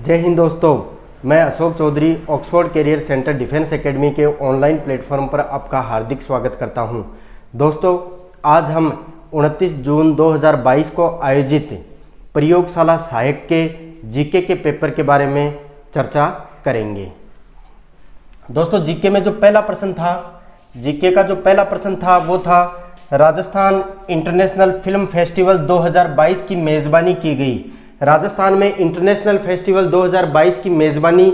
जय हिंद दोस्तों, मैं Ashok Chaudhary Oxford career center defence academy के ऑनलाइन प्लेटफॉर्म पर आपका हार्दिक स्वागत करता हूं। दोस्तों, आज हम 29 जून 2022 को आयोजित प्रयोगशाला सहायक के जीके के पेपर के बारे में चर्चा करेंगे। दोस्तों, जीके में जो पहला प्रश्न था, जीके का जो पहला प्रश्न था वो था राजस्थान इंटरनेशनल फिल्म फेस्टिवल 2022 की मेज़बानी की गई। राजस्थान में इंटरनेशनल फेस्टिवल 2022 की मेज़बानी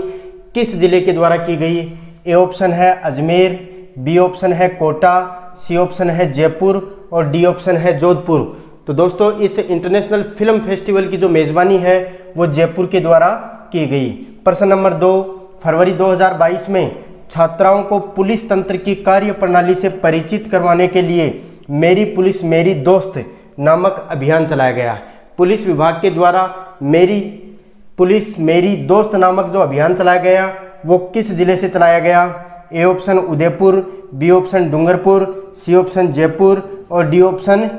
किस जिले के द्वारा की गई? ए ऑप्शन है अजमेर, बी ऑप्शन है कोटा, सी ऑप्शन है जयपुर और डी ऑप्शन है जोधपुर। तो दोस्तों, इस इंटरनेशनल फिल्म फेस्टिवल की जो मेज़बानी है वो जयपुर के द्वारा की गई। प्रश्न नंबर 2, फरवरी 2022 में छात्राओं को पुलिस तंत्र की कार्य प्रणाली से परिचित करवाने के लिए मेरी पुलिस मेरी दोस्त नामक अभियान चलाया गया। पुलिस विभाग के द्वारा मेरी पुलिस मेरी दोस्त नामक जो अभियान चलाया गया वो किस जिले से चलाया गया? A option Udaipur, B option Dungarpur, C option Jaipur और डी ऑप्शन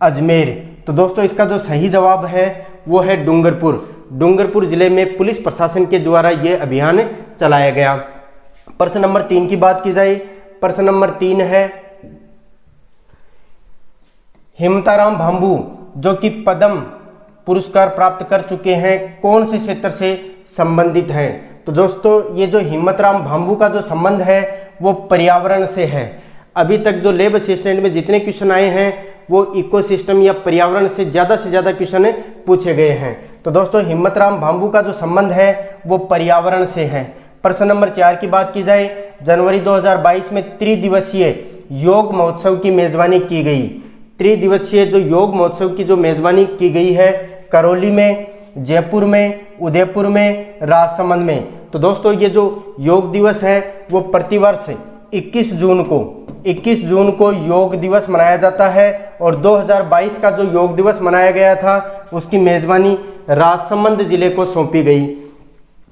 अजमेर। तो दोस्तों, इसका जो सही जवाब है वो है डूंगरपुर। डूंगरपुर जिले में पुलिस प्रशासन के द्वारा ये अभियान चलाया गया। प्रश्न नंबर 3 की बात की जाए। प्रश्न नंबर 3 है हिमताराम भांबू जो कि पद्म पुरस्कार प्राप्त कर चुके हैं, कौन से क्षेत्र से संबंधित हैं? तो दोस्तों, ये जो हिम्मतराम भांबू का जो संबंध है वो पर्यावरण से है। अभी तक जो लैब असिस्टेंट में जितने क्वेश्चन आए हैं वो इकोसिस्टम या पर्यावरण से ज़्यादा क्वेश्चन पूछे गए हैं। तो दोस्तों, हिम्मतराम भांबू का जो संबंध है वो पर्यावरण से है। प्रश्न नंबर 4 की बात की जाए। जनवरी 2022 में त्रिदिवसीय योग महोत्सव की मेजबानी की गई। त्रिदिवसीय जो योग महोत्सव की जो मेजबानी की गई है करौली में, जयपुर में, उदयपुर में, राजसमंद में। तो दोस्तों, ये जो योग दिवस है वो प्रतिवर्ष 21 जून को योग दिवस मनाया जाता है और 2022 का जो योग दिवस मनाया गया था उसकी मेजबानी राजसमंद जिले को सौंपी गई।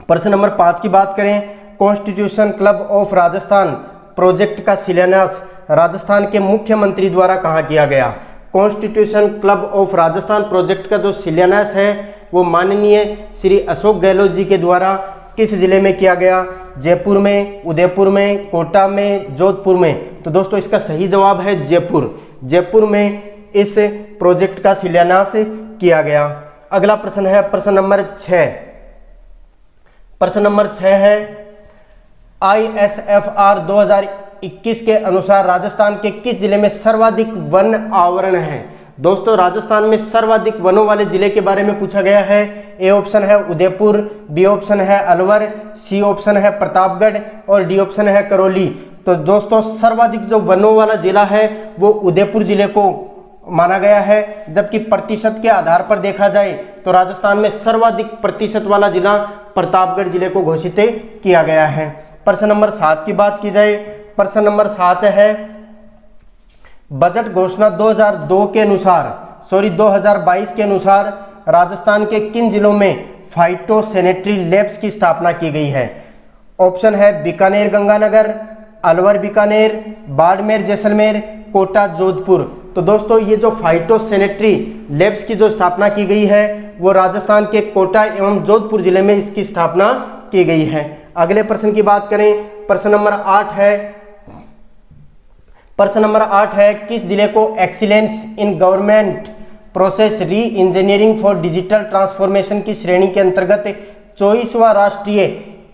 प्रश्न नंबर 5 की बात करें। Constitution club of Rajasthan project का शिलान्यास राजस्थान के मुख्यमंत्री द्वारा कहाँ किया गया? Constitution club of Rajasthan project का जो शिलान्यास है वो माननीय श्री अशोक गहलोत जी के द्वारा किस जिले में किया गया? जयपुर में, उदयपुर में, कोटा में, जोधपुर में। तो दोस्तों, इसका सही जवाब है जयपुर। जयपुर में इस प्रोजेक्ट का शिलान्यास किया गया। अगला प्रश्न है प्रश्न नंबर 6। प्रश्न नंबर 6 है ISFR 2021 के अनुसार राजस्थान के किस जिले में सर्वाधिक वन आवरण है? दोस्तों, राजस्थान में सर्वाधिक वनों वाले जिले के बारे में पूछा गया है। ए ऑप्शन है उदयपुर, बी ऑप्शन है अलवर, सी ऑप्शन है प्रतापगढ़ और डी ऑप्शन है करौली। तो दोस्तों, सर्वाधिक जो वनों वाला जिला है वो उदयपुर जिले को माना गया है, जबकि प्रतिशत के आधार पर देखा जाए तो राजस्थान में सर्वाधिक प्रतिशत वाला जिला प्रतापगढ़ जिले को घोषित किया गया है। प्रश्न नंबर 7 की बात की जाए। प्रश्न नंबर 7 है बजट घोषणा 2022 के अनुसार राजस्थान के किन जिलों में फाइटोसैनिटरी लैब्स की स्थापना की गई है? ऑप्शन है बीकानेर गंगानगर, अलवर बीकानेर, बाड़मेर जैसलमेर, कोटा जोधपुर। तो दोस्तों, ये जो फाइटोसैनिटरी लैब्स की जो स्थापना की गई है वो राजस्थान के कोटा एवं जोधपुर जिले में इसकी स्थापना की गई है। अगले प्रश्न की बात करें। प्रश्न नंबर 8 है किस जिले को एक्सीलेंस इन गवर्नमेंट प्रोसेस री इंजीनियरिंग फॉर डिजिटल ट्रांसफॉर्मेशन की श्रेणी के अंतर्गत 24वां राष्ट्रीय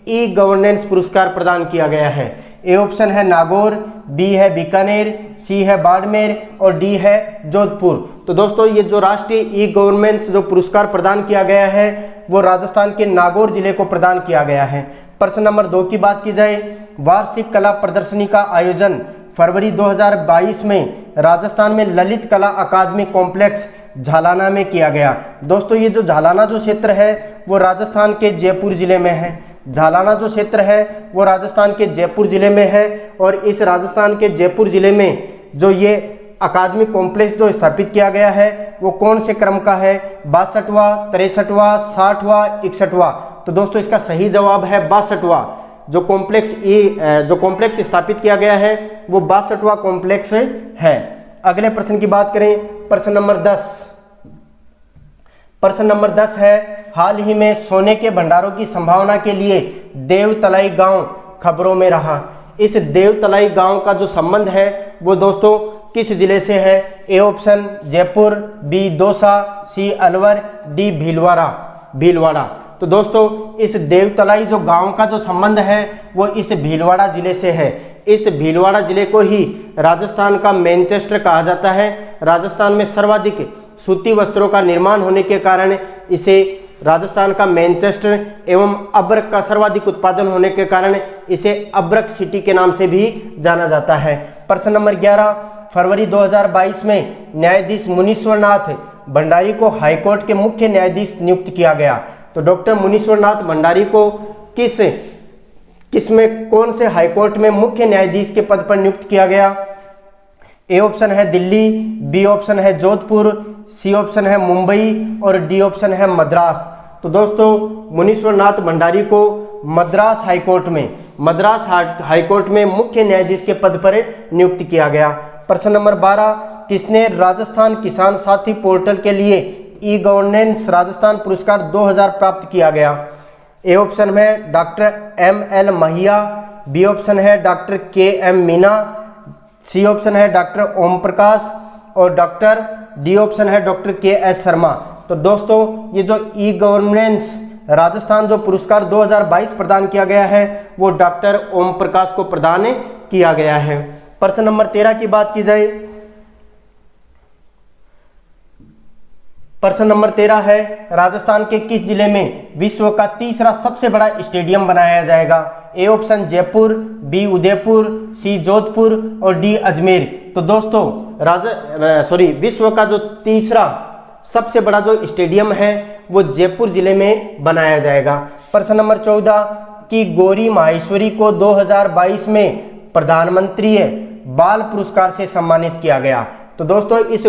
ई गवर्नेंस पुरस्कार प्रदान किया गया है? ए ऑप्शन है नागौर, बी है बीकानेर, सी है बाड़मेर और डी है जोधपुर। तो दोस्तों, ये जो राष्ट्रीय ई गवर्नेंस जो पुरस्कार प्रदान किया गया है वो राजस्थान के नागौर जिले को प्रदान किया गया है। प्रश्न नंबर 2 की बात की जाए। वार्षिक कला प्रदर्शनी का आयोजन फरवरी 2022 में राजस्थान में ललित कला अकादमी कॉम्प्लेक्स झालाना में किया गया। दोस्तों, ये जो झालाना जो क्षेत्र है वो राजस्थान के जयपुर जिले में है। झालाना जो क्षेत्र है वो राजस्थान के जयपुर जिले में है और इस राजस्थान के जयपुर जिले में जो ये अकादमी कॉम्प्लेक्स जो स्थापित किया गया है वो कौन से क्रम का है? 62वां, 63वां, 60वां, 61वां। तो दोस्तों, इसका सही जवाब है 62वां। जो कॉम्प्लेक्स स्थापित किया गया है वो 62वां कॉम्प्लेक्स है। अगले प्रश्न की बात करें। प्रश्न नंबर 10 है हाल ही में सोने के भंडारों की संभावना के लिए देवतलाई गांव खबरों में रहा। इस देवतलाई गांव का जो संबंध है वो दोस्तों किस जिले से है? A option Jaipur, B Dausa, C Alwar, D Bhilwara. तो दोस्तों इस देवतलाई जो गांव का जो संबंध है वो इस भीलवाड़ा जिले से है। इस भीलवाड़ा जिले को ही राजस्थान का मैनचेस्टर कहा जाता है। राजस्थान में सर्वाधिक सूती वस्त्रों का निर्माण होने के कारण इसे राजस्थान का मैनचेस्टर एवं अब्रक का सर्वाधिक उत्पादन होने के कारण इसे अब्रक सिटी के नाम से भी जाना जाता है। प्रश्न नंबर 11, फरवरी 2022 में न्यायाधीश मुनीश्वर नाथ भंडारी को हाईकोर्ट के मुख्य न्यायाधीश नियुक्त किया गया। तो डॉक्टर मुनीश्वर नाथ भंडारी को किसमें कौन से हाईकोर्ट में मुख्य न्यायाधीश के पद पर नियुक्त किया गया? ए ऑप्शन है दिल्ली, बी ऑप्शन है जोधपुर, सी ऑप्शन है मुंबई और डी ऑप्शन है मद्रास। तो दोस्तों मुनीश्वर नाथ भंडारी को मद्रास हाईकोर्ट में मुख्य न्यायाधीश के पद पर नियुक्त किया गया। प्रश्न नंबर 12, किसने राजस्थान किसान साथी पोर्टल के लिए ई गवर्नेंस राजस्थान पुरस्कार 2000 प्राप्त किया गया? ए ऑप्शन है doctor ML Mahiya, B option है doctor KM Meena, C option है डॉक्टर ओम प्रकाश और डी ऑप्शन है डॉक्टर KS शर्मा। तो दोस्तों ये जो ई गवर्नेंस राजस्थान जो पुरस्कार 2022 प्रदान किया गया है वो डॉक्टर ओम प्रकाश को प्रदान किया गया है। प्रश्न नंबर 13 की बात की जाए, प्रश्न नंबर 13 है राजस्थान के किस जिले में विश्व का तीसरा सबसे बड़ा स्टेडियम बनाया जाएगा? A option Jaipur, B Udaipur, C Jodhpur और डी अजमेर। तो दोस्तों विश्व का जो तीसरा सबसे बड़ा जो स्टेडियम है वो जयपुर जिले में बनाया जाएगा। प्रश्न नंबर 14 कि गौरी माहेश्वरी को 2022 में प्रधानमंत्री बाल पुरस्कार से सम्मानित किया गया। तो दोस्तों इस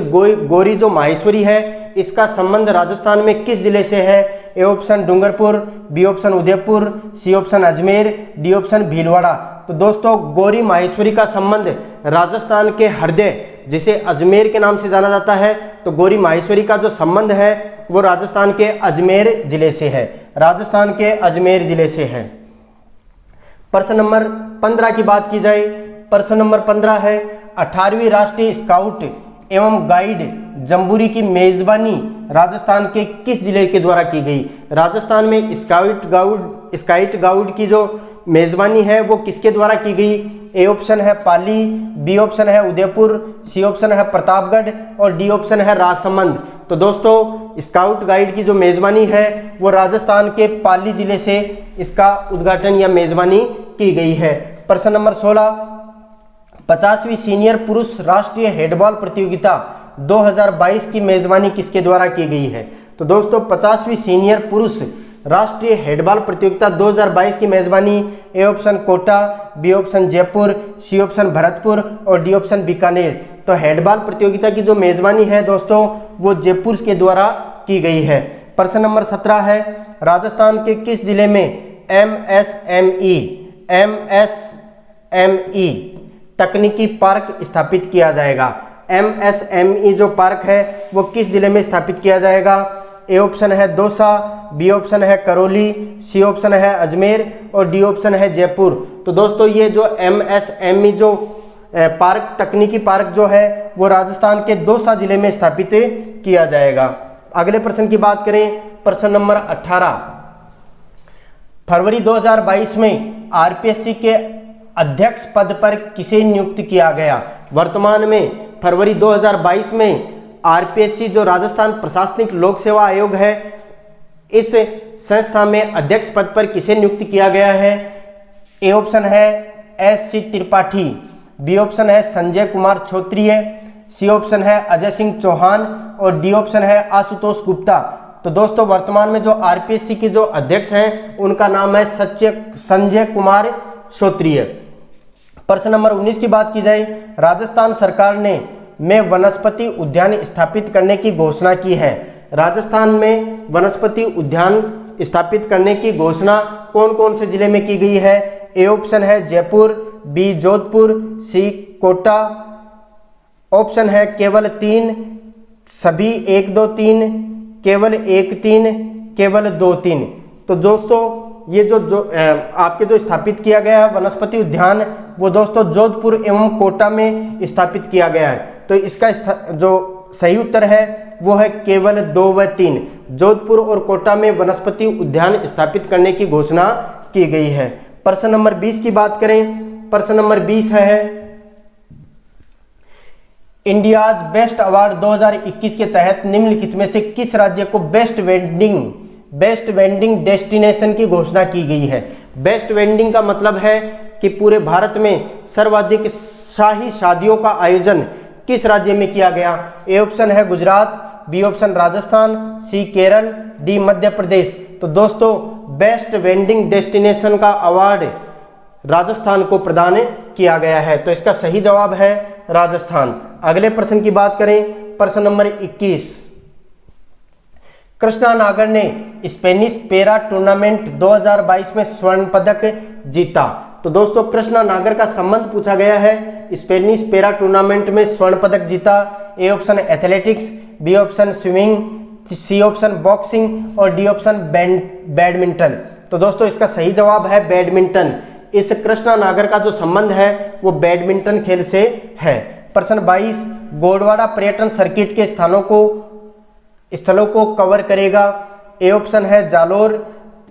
गौरी जो माहेश्वरी है इसका संबंध राजस्थान में किस जिले से है? A option Dungarpur, B option Udaipur, C option Ajmer, D option Bhilwara. तो दोस्तों गौरी माहेश्वरी का संबंध राजस्थान के हृदय जिसे अजमेर के नाम से जाना जाता है, तो गौरी माहेश्वरी का जो संबंध है वो राजस्थान के अजमेर जिले से है, राजस्थान के अजमेर जिले से है। प्रश्न नंबर 15 की बात की जाए, प्रश्न नंबर 15 है 18वीं राष्ट्रीय स्काउट एवं गाइड जम्बूरी की मेजबानी राजस्थान के किस जिले के द्वारा की गई? राजस्थान में स्काउट गाइड की जो मेजबानी है वो किसके द्वारा की गई? ए ऑप्शन है पाली, बी ऑप्शन है उदयपुर, सी ऑप्शन है प्रतापगढ़ और डी ऑप्शन है राजसमंद। तो दोस्तों स्काउट गाइड की जो मेजबानी है वो राजस्थान के पाली जिले से इसका उद्घाटन या मेजबानी की गई है। प्रश्न नंबर 16 50वीं सीनियर पुरुष राष्ट्रीय हेडबॉल प्रतियोगिता 2022 की मेजबानी किसके द्वारा की गई है? तो दोस्तों 50वीं सीनियर पुरुष राष्ट्रीय हेडबॉल प्रतियोगिता 2022 की मेजबानी A option Kota, B option Jaipur, C option Bharatpur और डी ऑप्शन बीकानेर। तो हेडबॉल प्रतियोगिता की जो मेजबानी है दोस्तों वो जयपुर के द्वारा की गई है। प्रश्न नंबर 17 है राजस्थान के किस जिले में MSME तकनीकी पार्क स्थापित किया जाएगा? MSME जो पार्क है वो किस जिले में स्थापित किया जाएगा? ए ऑप्शन है दौसा, बी ऑप्शन है करौली, सी ऑप्शन है अजमेर और डी ऑप्शन है जयपुर। तो दोस्तों ये जो MSME जो पार्क तकनीकी पार्क जो है वो राजस्थान के दौसा जिले में स्थापित किया जाएगा। अगले प्रश्न की बात करें, प्रश्न नंबर 18 फरवरी 2022 में RPSC के अध्यक्ष पद पर किसे नियुक्त किया गया? वर्तमान में फरवरी 2022 में RPSC जो राजस्थान प्रशासनिक लोक सेवा आयोग है इस संस्था में अध्यक्ष पद पर किसे नियुक्त किया गया है? ए ऑप्शन है SC त्रिपाठी, बी ऑप्शन है संजय कुमार क्षत्रिय, सी ऑप्शन है अजय सिंह चौहान और डी ऑप्शन है आशुतोष गुप्ता। तो दोस्तों वर्तमान में जो RPSC के जो अध्यक्ष हैं उनका नाम है संजय कुमार क्षत्रिय। प्रश्न नंबर 19 की बात की जाए, राजस्थान सरकार ने में वनस्पति उद्यान स्थापित करने की घोषणा की है। राजस्थान में वनस्पति उद्यान स्थापित करने की घोषणा कौन कौन से जिले में की गई है? ए ऑप्शन है जयपुर, बी जोधपुर, सी कोटा, ऑप्शन है केवल 3, सभी 1 2 3, केवल 1 3, केवल 2-3। तो दोस्तों ये जो आपके जो स्थापित किया गया है वनस्पति उद्यान, वो दोस्तों जोधपुर एवं कोटा में स्थापित किया गया है। तो इसका जो सही उत्तर है वो है केवल 2 व 3। जोधपुर और कोटा में वनस्पति उद्यान स्थापित करने की घोषणा की गई है। प्रश्न नंबर 20 की बात करें। प्रश्न नंबर 20 है इंडियाज बेस्ट अवार्ड 2021 के तहत निम्नलिखित में से किस राज्य को बेस्ट वेंडिंग डेस्टिनेशन की घोषणा की गई है। बेस्ट वेंडिंग का मतलब है कि पूरे भारत में सर्वाधिक शाही शादियों का आयोजन किस राज्य में किया गया। ए ऑप्शन है गुजरात, बी ऑप्शन राजस्थान, सी केरल, डी मध्य प्रदेश। तो दोस्तों बेस्ट वेंडिंग डेस्टिनेशन का अवार्ड राजस्थान को प्रदान किया गया है। तो इसका सही जवाब है राजस्थान। अगले प्रश्न की बात करें। प्रश्न नंबर 21, कृष्णा नागर ने स्पेनिश पैरा टूर्नामेंट 2022 में स्वर्ण पदक जीता। तो दोस्तों कृष्णा नागर का संबंध पूछा गया है। स्पेनिश पैरा टूर्नामेंट में स्वर्ण पदक जीता। A option athletics, B option swimming, C option boxing और डी ऑप्शन बैडमिंटन। तो दोस्तों इसका सही जवाब है बैडमिंटन। इस कृष्णा नागर का जो संबंध है वो बैडमिंटन खेल से है। प्रश्न 22, गोडवाड़ा पर्यटन सर्किट के स्थलों को कवर करेगा। ए ऑप्शन है जालोर,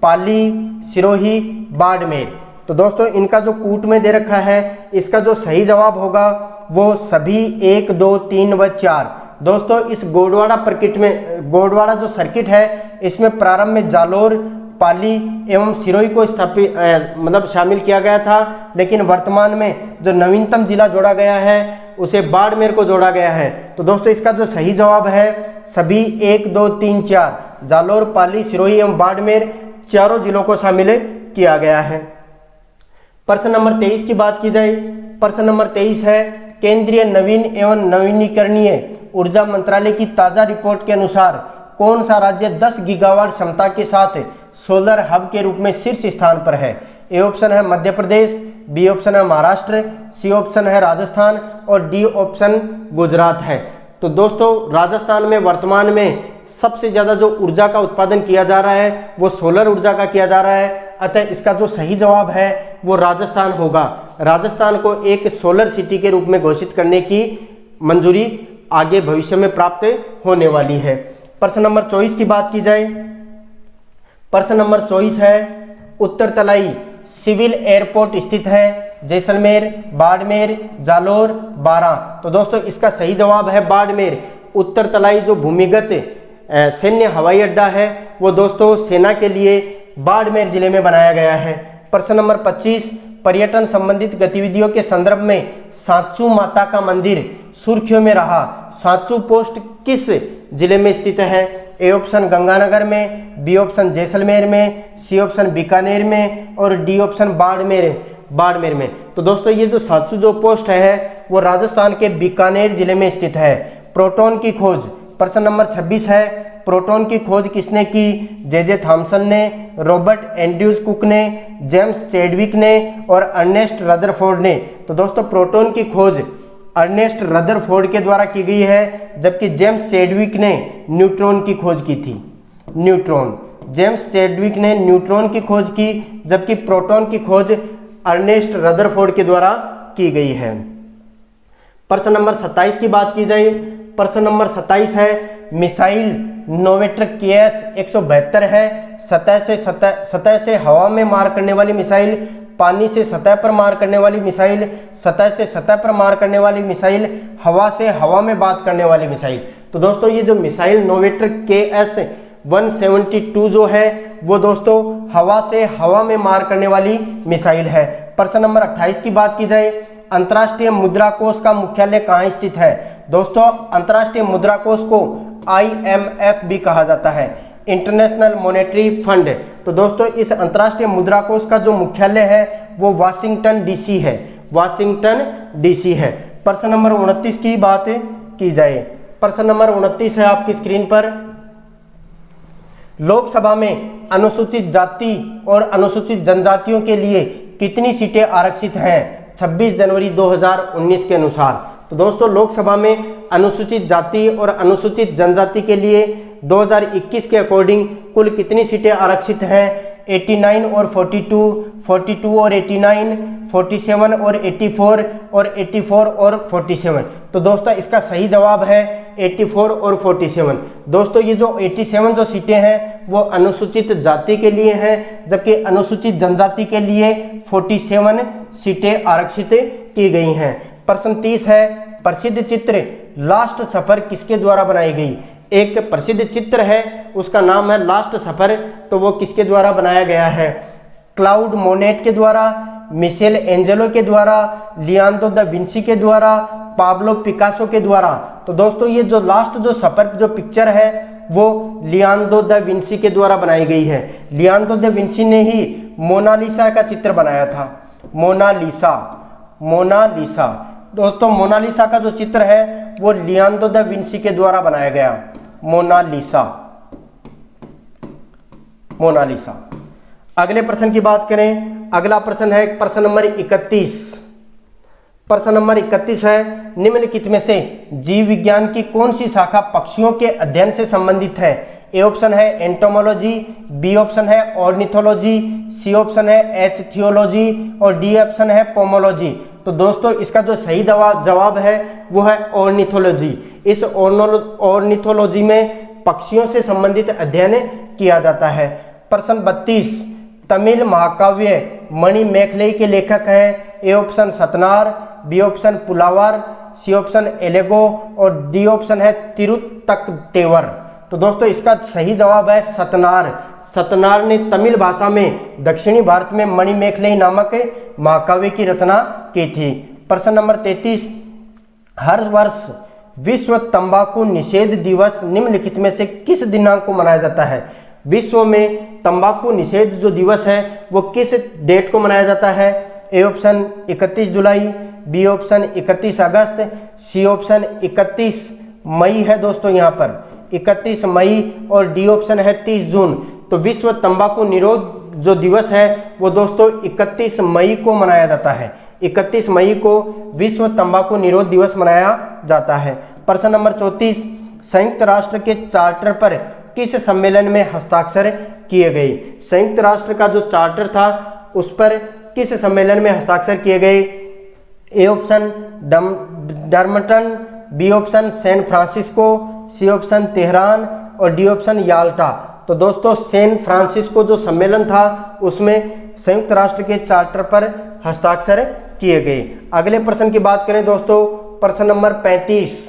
पाली, सिरोही, बाड़मेर। तो दोस्तों इनका जो कूट में दे रखा है, इसका जो सही जवाब होगा वो सभी 1, 2, 3 व 4। दोस्तों इस गोडवाड़ा जो सर्किट है इसमें प्रारंभ में जालोर, पाली एवं सिरोही को शामिल किया गया था, लेकिन वर्तमान में जो नवीनतम जिला जोड़ा गया है उसे बाड़मेर को जोड़ा गया है। तो दोस्तों इसका जो सही जवाब है सभी 1, 2, 3, 4 जालोर, पाली, सिरोही एवं बाड़मेर चारों जिलों को शामिल किया गया है। प्रश्न नंबर 23 की बात की जाए। प्रश्न नंबर 23 है केंद्रीय नवीन एवं नवीनीकरणीय ऊर्जा मंत्रालय की ताजा रिपोर्ट के अनुसार कौन सा राज्य 10 गीगावाट क्षमता के साथ सोलर हब के रूप में शीर्ष स्थान पर है। ए ऑप्शन है मध्य प्रदेश, बी ऑप्शन है महाराष्ट्र, सी ऑप्शन है राजस्थान और डी ऑप्शन गुजरात है। तो दोस्तों राजस्थान में वर्तमान में सबसे ज्यादा जो ऊर्जा का उत्पादन किया जा रहा है वो सोलर ऊर्जा का किया जा रहा है। अतः इसका जो सही जवाब है वो राजस्थान होगा। राजस्थान को एक सोलर सिटी के रूप में घोषित करने की मंजूरी आगे भविष्य में प्राप्त होने वाली है। प्रश्न नंबर 24 की बात की जाए। प्रश्न नंबर 24 है उत्तर तलाई सिविल एयरपोर्ट स्थित है जैसलमेर, बाड़मेर, जालोर, बारां। तो दोस्तों इसका सही जवाब है बाड़मेर। उत्तर तलाई जो भूमिगत सैन्य हवाई अड्डा है वो दोस्तों सेना के लिए बाड़मेर जिले में बनाया गया है। प्रश्न नंबर 25 पर्यटन संबंधित गतिविधियों के संदर्भ में सांचू माता का मंदिर सुर्खियों में रहा। सांचू पोस्ट किस जिले में स्थित है। ए ऑप्शन गंगानगर में, बी ऑप्शन जैसलमेर में, सी ऑप्शन बीकानेर में और डी ऑप्शन बाड़मेर में। तो दोस्तों ये जो सांचू जो पोस्ट है वो राजस्थान के बीकानेर जिले में स्थित है। प्रोटॉन की खोज। प्रश्न नंबर 26 है प्रोटॉन की खोज किसने की। जे थॉमसन ने, रॉबर्ट एंड्रयूज कुक ने, जेम्स चैडविक ने और अर्नेस्ट रदरफोर्ड ने। तो दोस्तों प्रोटॉन की खोज अर्नेस्ट रदरफोर्ड के द्वारा की गई है, जबकि जेम्स चैडविक ने न्यूट्रॉन की खोज की थी। जेम्स चैडविक ने न्यूट्रॉन की खोज की, जबकि प्रोटॉन की खोज अर्नेस्ट रदरफोर्ड के द्वारा की गई है। प्रश्न नंबर 27 की बात की जाए। प्रश्न नंबर 27 है मिसाइल नोवेट्रिक केएस 172 है। सतह से हवा में मार करने वाली मिसाइल, पानी से सतह पर मार करने वाली मिसाइल, सतह से सतह पर मार करने वाली मिसाइल, हवा से हवा में बात करने वाली मिसाइल। तो दोस्तों ये जो मिसाइल नोवेट्रिक केएस 172 जो है वो दोस्तों हवा से हवा में मार करने वाली मिसाइल है। प्रश्न नंबर 28 की बात की जाए। अंतर्राष्ट्रीय मुद्रा कोष का मुख्यालय कहाँ स्थित है। दोस्तों अंतर्राष्ट्रीय मुद्रा कोष को IMF भी कहा जाता है, इंटरनेशनल मॉनेटरी फंड। तो दोस्तों इस अंतर्राष्ट्रीय मुद्रा कोष का जो मुख्यालय है वो वाशिंगटन डीसी है। प्रश्न नंबर 29 की बात की जाए। प्रश्न नंबर 29 है आपकी स्क्रीन पर। लोकसभा में अनुसूचित जाति और अनुसूचित जनजातियों के लिए कितनी सीटें आरक्षित हैं 26 जनवरी 2019 के अनुसार। तो दोस्तों लोकसभा में अनुसूचित जाति और अनुसूचित जनजाति के लिए 2021 के अकॉर्डिंग कुल कितनी सीटें आरक्षित हैं? 89 और 42, 42 और 89, 47 और 84 और 84 और 47। तो दोस्तों इसका सही जवाब है 84 और 47। दोस्तों ये जो 87 जो सीटें हैं वो अनुसूचित जाति के लिए हैं, जबकि अनुसूचित जनजाति के लिए 47 सीटें आरक्षित की गई हैं। प्रश्न 30 है, प्रसिद्ध चित्र लास्ट सफर किसके द्वारा बनाई गई? एक प्रसिद्ध चित्र है उसका नाम है लास्ट सफर, तो वो किसके द्वारा बनाया गया है? क्लाउड मोनेट के द्वारा, मिशेल एंजेलो के द्वारा, लियोनार्डो दा विंसी के द्वारा, पाब्लो पिकासो के द्वारा। तो दोस्तों ये जो लास्ट जो सफर जो पिक्चर है वो लियोनार्डो दा विंसी के द्वारा बनाई गई है। लियोनार्डो दा विंसी ने ही मोनालिसा का चित्र बनाया था। मोनालिसा, मोनालिसा दोस्तों मोनालिसा का जो चित्र है वो लियोनार्डो दा विंसी के द्वारा बनाया गया। Mona Lisa, Mona Lisa. अगले प्रश्न की बात करें, अगला प्रश्न है प्रश्न नंबर 31। प्रश्न नंबर 31 है, निम्नलिखित में से जीव विज्ञान की कौन सी शाखा पक्षियों के अध्ययन से संबंधित है? ए ऑप्शन है एंटोमोलॉजी, बी ऑप्शन है ऑर्निथोलॉजी, सी ऑप्शन है एचथियोलॉजी और डी ऑप्शन है पोमोलॉजी। तो दोस्तों इसका जो सही जवाब है वो है ऑर्निथोलॉजी। इस ऑर्निथोलॉजी में पक्षियों से संबंधित अध्ययन किया जाता है। प्रश्न 32, तमिल महाकाव्य मणिमेखलाई के लेखक हैं? ए ऑप्शन सतनार, बी ऑप्शन पुलावर, सी ऑप्शन एलेगो और डी ऑप्शन है तिरुत्तकटेवर। तो दोस्तों इसका सही जवाब है सतनार। सतनार ने तमिल भाषा में दक्षिणी भारत में मणिमेखलाई नामक महाकाव्य की रचना की थी। प्रश्न नंबर 33, हर वर्ष विश्व तंबाकू निषेध दिवस निम्नलिखित में से किस दिनांक को मनाया जाता है? विश्व में तंबाकू निषेध जो दिवस है वो किस डेट को मनाया जाता है? ए ऑप्शन 31 जुलाई, बी ऑप्शन 31 अगस्त, सी ऑप्शन 31 मई है दोस्तों यहाँ पर 31 मई और डी ऑप्शन है 30 जून। तो विश्व तंबाकू निरोध जो दिवस है वो दोस्तों 31 मई को मनाया जाता है। 31 मई को विश्व तंबाकू निरोध दिवस मनाया जाता है। प्रश्न नंबर 34, संयुक्त राष्ट्र के चार्टर पर किस सम्मेलन में हस्ताक्षर किए गए? संयुक्त राष्ट्र का जो चार्टर था उस पर किस सम्मेलन में हस्ताक्षर किए गए? A option Dumbarton, B option San Francisco, C option Tehran और डी ऑप्शन याल्टा। तो दोस्तों सैन फ्रांसिस्को जो सम्मेलन था उसमें संयुक्त राष्ट्र के चार्टर पर हस्ताक्षर किए गए। अगले प्रश्न की बात करें दोस्तों, प्रश्न नंबर 35,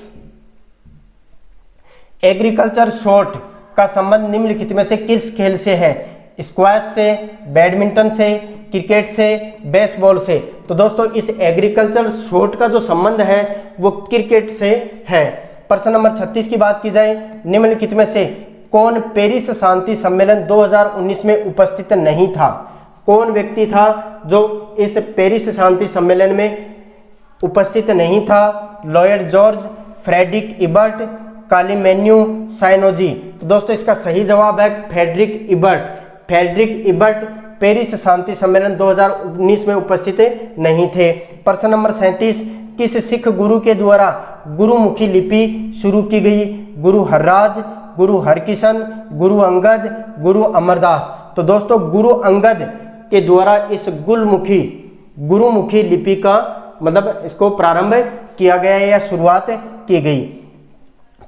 एग्रीकल्चर शॉट का संबंध निम्नलिखित में से किस खेल से है? स्क्वैश से, बैडमिंटन से, क्रिकेट से, बेसबॉल से। तो दोस्तों इस एग्रीकल्चर शॉट का जो संबंध है वो क्रिकेट से है। प्रश्न नंबर 36 की बात की जाए, निम्नलिखित में से कौन पेरिस शांति सम्मेलन 2019 में उपस्थित नहीं था? कौन व्यक्ति था जो इस पेरिस शांति सम्मेलन में उपस्थित नहीं था? Lloyd George, Frederick इबर्ट, कालीमेन्यू साइनोजी। तो दोस्तों इसका सही जवाब है फ्रेडरिक इबर्ट। फ्रेडरिक इबर्ट पेरिस शांति सम्मेलन 2019 में उपस्थित नहीं थे। प्रश्न नंबर 37, किस सिख गुरु के द्वारा गुरुमुखी लिपि शुरू की गई? गुरु हरराज, गुरु हरकिशन, गुरु अंगद, गुरु अमरदास। तो दोस्तों गुरु अंगद के द्वारा इस गुरुमुखी लिपि का मतलब इसको प्रारंभ किया गया या शुरुआत की गई।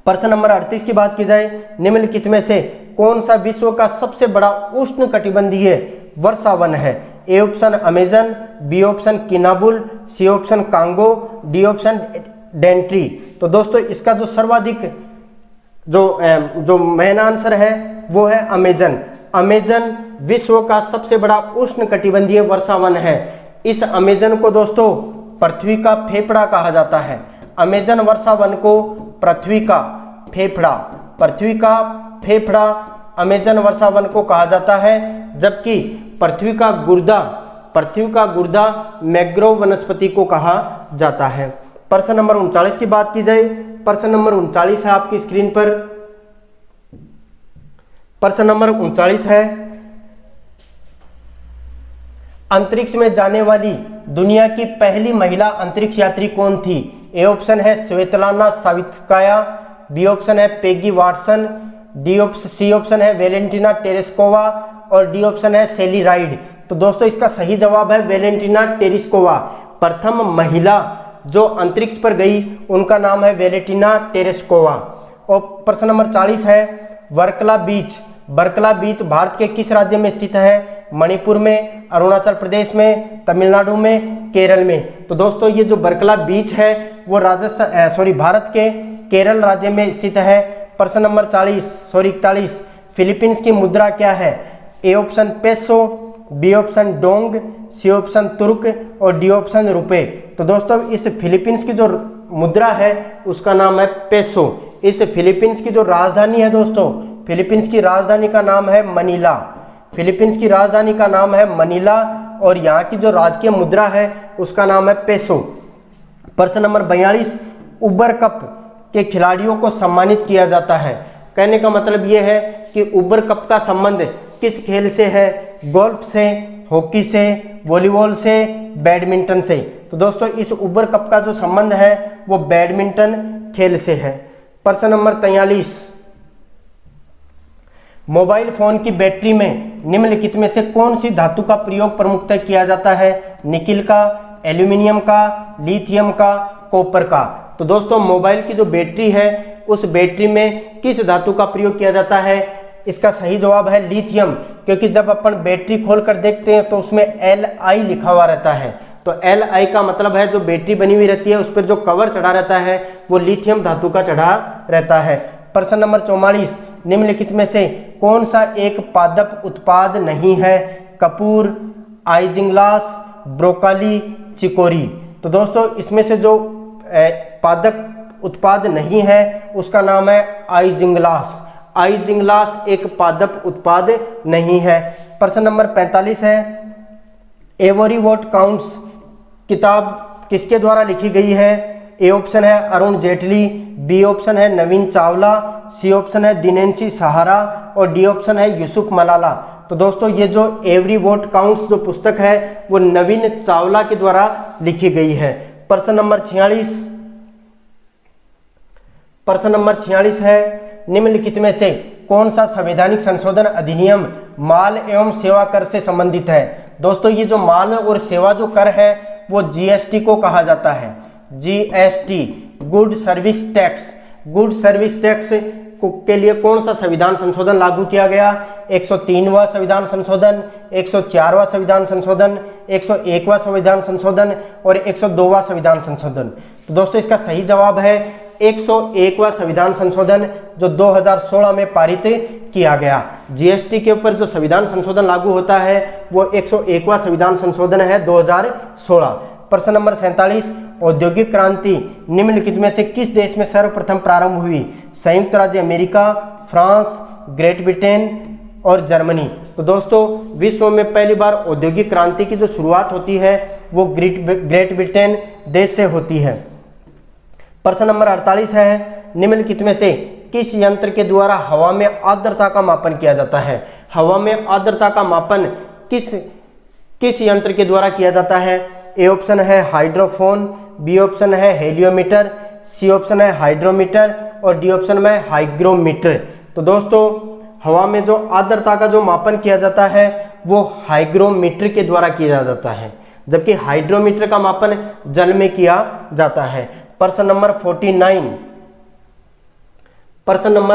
प्रश्न नंबर 38 की बात की जाए, निम्नलिखित में से कौन सा विश्व का सबसे बड़ा उष्ण कटिबंधीय वर्षावन है? A option Amazon, B option Kinabalu, C option Congo, D option Daintree. तो दोस्तों इसका जो सर्वाधिक जो मेन आंसर है वो है अमेजन। अमेजन विश्व का सबसे बड़ा उष्ण कटिबंधीय वर्षावन है। इस अमेजन को दोस्तों पृथ्वी का फेफड़ा कहा जाता है। अमेजन वर्षावन को पृथ्वी का फेफड़ा अमेजन वर्षावन को कहा जाता है, जबकि पृथ्वी का गुर्दा मैंग्रोव वनस्पति को कहा जाता है। प्रश्न नंबर 39 की बात की जाए, प्रश्न नंबर 39 है आपकी स्क्रीन पर। प्रश्न नंबर 39 है, अंतरिक्ष में जाने वाली दुनिया की पहली महिला अंतरिक्ष यात्री कौन थी? ए ऑप्शन है स्वेतलाना सावित्स्काया, बी ऑप्शन है पेगी वाटसन, सी ऑप्शन है वेलेंटिना टेरेस्कोवा और डी ऑप्शन है सेली राइड। तो दोस्तों इसका सही जवाब है वेलेंटिना टेरेस्कोवा। प्रथम महिला जो अंतरिक्ष पर गई उनका नाम है वेलेंटिना टेरेस्कोवा। और प्रश्न नंबर 40 है वर्कला बीच। वर्कला बीच भारत के किस राज्य में स्थित है? मणिपुर में, अरुणाचल प्रदेश में, तमिलनाडु में, केरल में। तो दोस्तों ये जो वर्कला बीच है वो भारत के केरल राज्य में स्थित है। प्रश्न नंबर 41, फिलीपींस की मुद्रा क्या है? A option peso, B option dong, C option तुर्क और डी ऑप्शन रुपए। तो दोस्तों इस फिलीपींस की जो मुद्रा है उसका नाम है पेसो। इस फिलीपींस की जो राजधानी है दोस्तों, फिलीपींस की राजधानी का नाम है मनीला। फिलीपींस की राजधानी का नाम है मनीला और यहाँ की जो राजकीय मुद्रा है उसका नाम है पेसो। प्रश्न नंबर 42, उबर कप के खिलाड़ियों को सम्मानित किया जाता है। कहने का मतलब ये है कि उबर कप का संबंध किस खेल से है? गोल्फ से, हॉकी से, वॉलीबॉल से, बैडमिंटन से। तो दोस्तों इस उबर कप का जो संबंध है वो बैडमिंटन खेल से है। प्रश्न नंबर 43, मोबाइल फोन की बैटरी में निम्नलिखित में से कौन सी धातु का प्रयोग प्रमुखतः किया जाता है? निकिल का, एल्यूमिनियम का, लिथियम का, कॉपर का। तो दोस्तों मोबाइल की जो बैटरी है उस बैटरी में किस धातु का प्रयोग किया जाता है? इसका सही जवाब है लिथियम, क्योंकि जब अपन बैटरी खोलकर देखते हैं तो उसमें Li लिखा हुआ रहता है। तो Li का मतलब है जो बैटरी बनी हुई रहती है उस पर जो कवर चढ़ा रहता है वो लिथियम धातु का चढ़ा रहता है। प्रश्न नंबर 44, निम्नलिखित में से कौन सा एक पादप उत्पाद नहीं है? कपूर, आइजिंग्लास, ब्रोकाली, चिकोरी। तो दोस्तों इसमें से जो पादप उत्पाद नहीं है उसका नाम है आइजिंग्लास। आइजिंग्लास एक पादप उत्पाद नहीं है। प्रश्न नंबर 45 है, एवरी वॉट काउंट्स किताब किसके द्वारा लिखी गई है? ए ऑप्शन है अरुण जेटली, बी ऑप्शन है नवीन चावला, सी ऑप्शन है दिनेशी सहारा और डी ऑप्शन है यूसुफ मलाला। तो दोस्तों ये जो एवरी वॉट काउंट्स जो पुस्तक है वो नवीन चावला के द्वारा लिखी गई है। प्रश्न नंबर 46 है, निम्नलिखित में से कौन सा संवैधानिक संशोधन अधिनियम माल एवं सेवा कर से संबंधित है? दोस्तों ये जो माल और सेवा जो कर है वो जीएसटी को कहा जाता है। GST, good service tax. Good service tax के लिए कौन सा संविधान संशोधन लागू किया गया? 103वां संविधान संशोधन, 104वां संविधान संशोधन, 101वां संविधान संशोधन और 102वां संविधान संशोधन। तो दोस्तों इसका सही जवाब है 101वां संविधान संशोधन जो 2016 में पारित किया गया। जीएसटी के ऊपर जो संविधान संशोधन लागू होता है वो 101वां संविधान संशोधन है 2016। प्रश्न नंबर 47, औद्योगिक क्रांति निम्नलिखित में से किस देश में सर्वप्रथम प्रारंभ हुई? संयुक्त राज्य अमेरिका, फ्रांस, ग्रेट ब्रिटेन और जर्मनी। तो दोस्तों विश्व में पहली बार औद्योगिक क्रांति की जो शुरुआत होती है वो ग्रेट ब्रिटेन देश से होती है। प्रश्न नंबर 48 है, निम्नलिखित में से किस यंत्र के द्वारा हवा में आर्द्रता का मापन किया जाता है? हवा में आर्द्रता का मापन किस यंत्र के द्वारा किया जाता है? ए ऑप्शन है हाइड्रोफोन, बी ऑप्शन है हेलियोमीटर, सी ऑप्शन है हाइड्रोमीटर और डी ऑप्शन में हाइग्रोमीटर। तो दोस्तों हवा में जो आर्द्रता का जो मापन किया जाता है वो हाइग्रोमीटर के द्वारा किया जाता है, जबकि हाइड्रोमीटर का मापन जल में किया जाता है। प्रश्न नंबर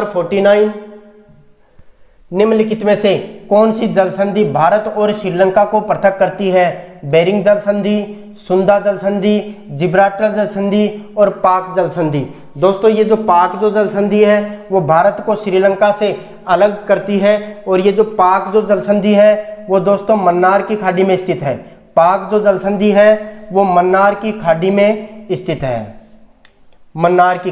49, निम्नलिखित में से कौन सी जल संधि भारत और श्रीलंका को पृथक करती है? बेरिंग जल संधि, सुंदा जल संधि, जिब्राल्टर जल संधि और पाक जल संधि। दोस्तों ये जो पाक जो जल संधि है वो भारत को श्रीलंका से अलग करती है और ये जो पाक जो जल संधि है वो दोस्तों मन्नार की खाड़ी में स्थित है। पाक जो जल संधि है वो मन्नार की खाड़ी में स्थित है। मन्नार की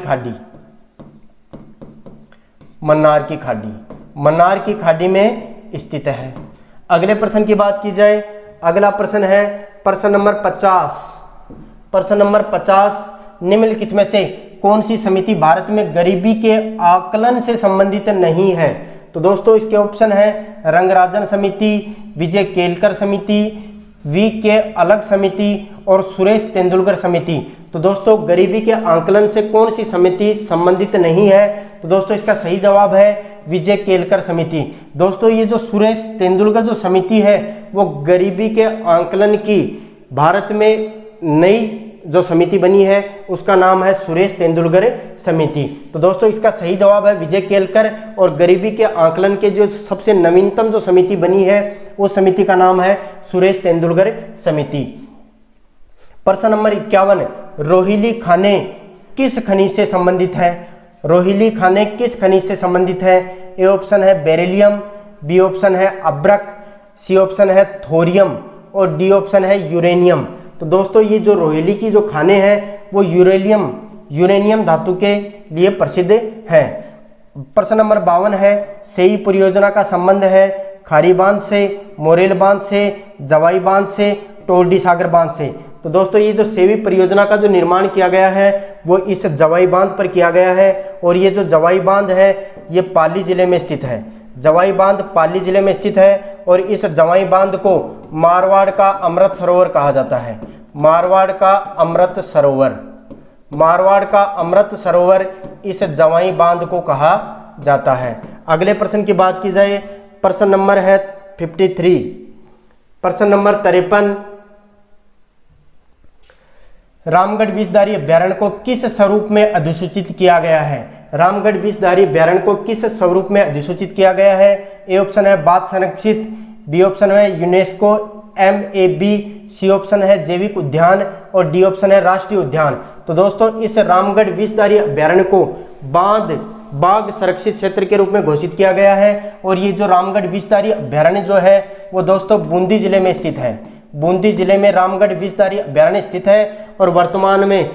खाड़ी में स्थित है। अगले प्रश्न की बात की जाए, अगला प्रश्न है प्रश्न नंबर 50। निम्नलिखित में से कौन सी समिति भारत में गरीबी के आकलन से संबंधित नहीं है? तो दोस्तों इसके ऑप्शन है रंगराजन समिति, विजय केलकर समिति, वी के अलग समिति और सुरेश तेंदुलकर समिति। तो दोस्तों गरीबी के आंकलन से कौन सी समिति संबंधित नहीं है? तो दोस्तों इसका सही जवाब है विजय केलकर समिति। दोस्तों ये जो सुरेश तेंदुलकर जो समिति है वो गरीबी के आंकलन की भारत में नई जो समिति बनी है उसका नाम है सुरेश तेंदुलकर समिति। तो दोस्तों इसका सही जवाब है विजय केलकर, और गरीबी के आंकलन के जो सबसे नवीनतम जो समिति बनी है उस समिति का नाम है सुरेश तेंदुलकर समिति। प्रश्न नंबर 51, रोहिली खाने किस खनिज से संबंधित है? रोहिली खाने किस खनिज से संबंधित है? ए ऑप्शन है बेरिलियम, बी ऑप्शन है अब्रक, सी ऑप्शन है थोरियम और डी ऑप्शन है यूरेनियम। तो दोस्तों ये जो रोहिली की जो खाने हैं वो यूरेनियम धातु के लिए प्रसिद्ध है। प्रश्न नंबर 52 है, सेई परियोजना का संबंध है खारी बांध से, मोरेल बांध से, जवाई बांध से, टोरडी सागर बांध से। तो दोस्तों ये जो सेवी परियोजना का जो निर्माण किया गया है वो इस जवाई बांध पर किया गया है, और ये जो जवाई बांध है ये पाली जिले में स्थित है। जवाई बांध पाली जिले में स्थित है, और इस जवाई बांध को मारवाड़ का अमृत सरोवर कहा जाता है। मारवाड़ का अमृत सरोवर इस जवाई बांध को कहा जाता है। अगले प्रश्न की बात की जाए, प्रश्न नंबर है 53। प्रश्न नंबर 53, रामगढ़ विषधारी अभ्यारण्य को किस स्वरूप में अधिसूचित किया गया है? रामगढ़ विषधारी अभ्यारण्य को किस स्वरूप में अधिसूचित किया गया है? ए ऑप्शन है बाघ संरक्षित, बी ऑप्शन है यूनेस्को MAB, सी ऑप्शन है जैविक उद्यान और डी ऑप्शन है राष्ट्रीय उद्यान। तो दोस्तों इस रामगढ़ विषधारी अभ्यारण्य को बाघ संरक्षित क्षेत्र के रूप में घोषित किया गया है, और ये जो रामगढ़ विषधारी अभ्यारण्य जो है वो दोस्तों बूंदी जिले में स्थित है। बूंदी जिले में रामगढ़ विषधारी अभ्यारण्य स्थित है, और वर्तमान में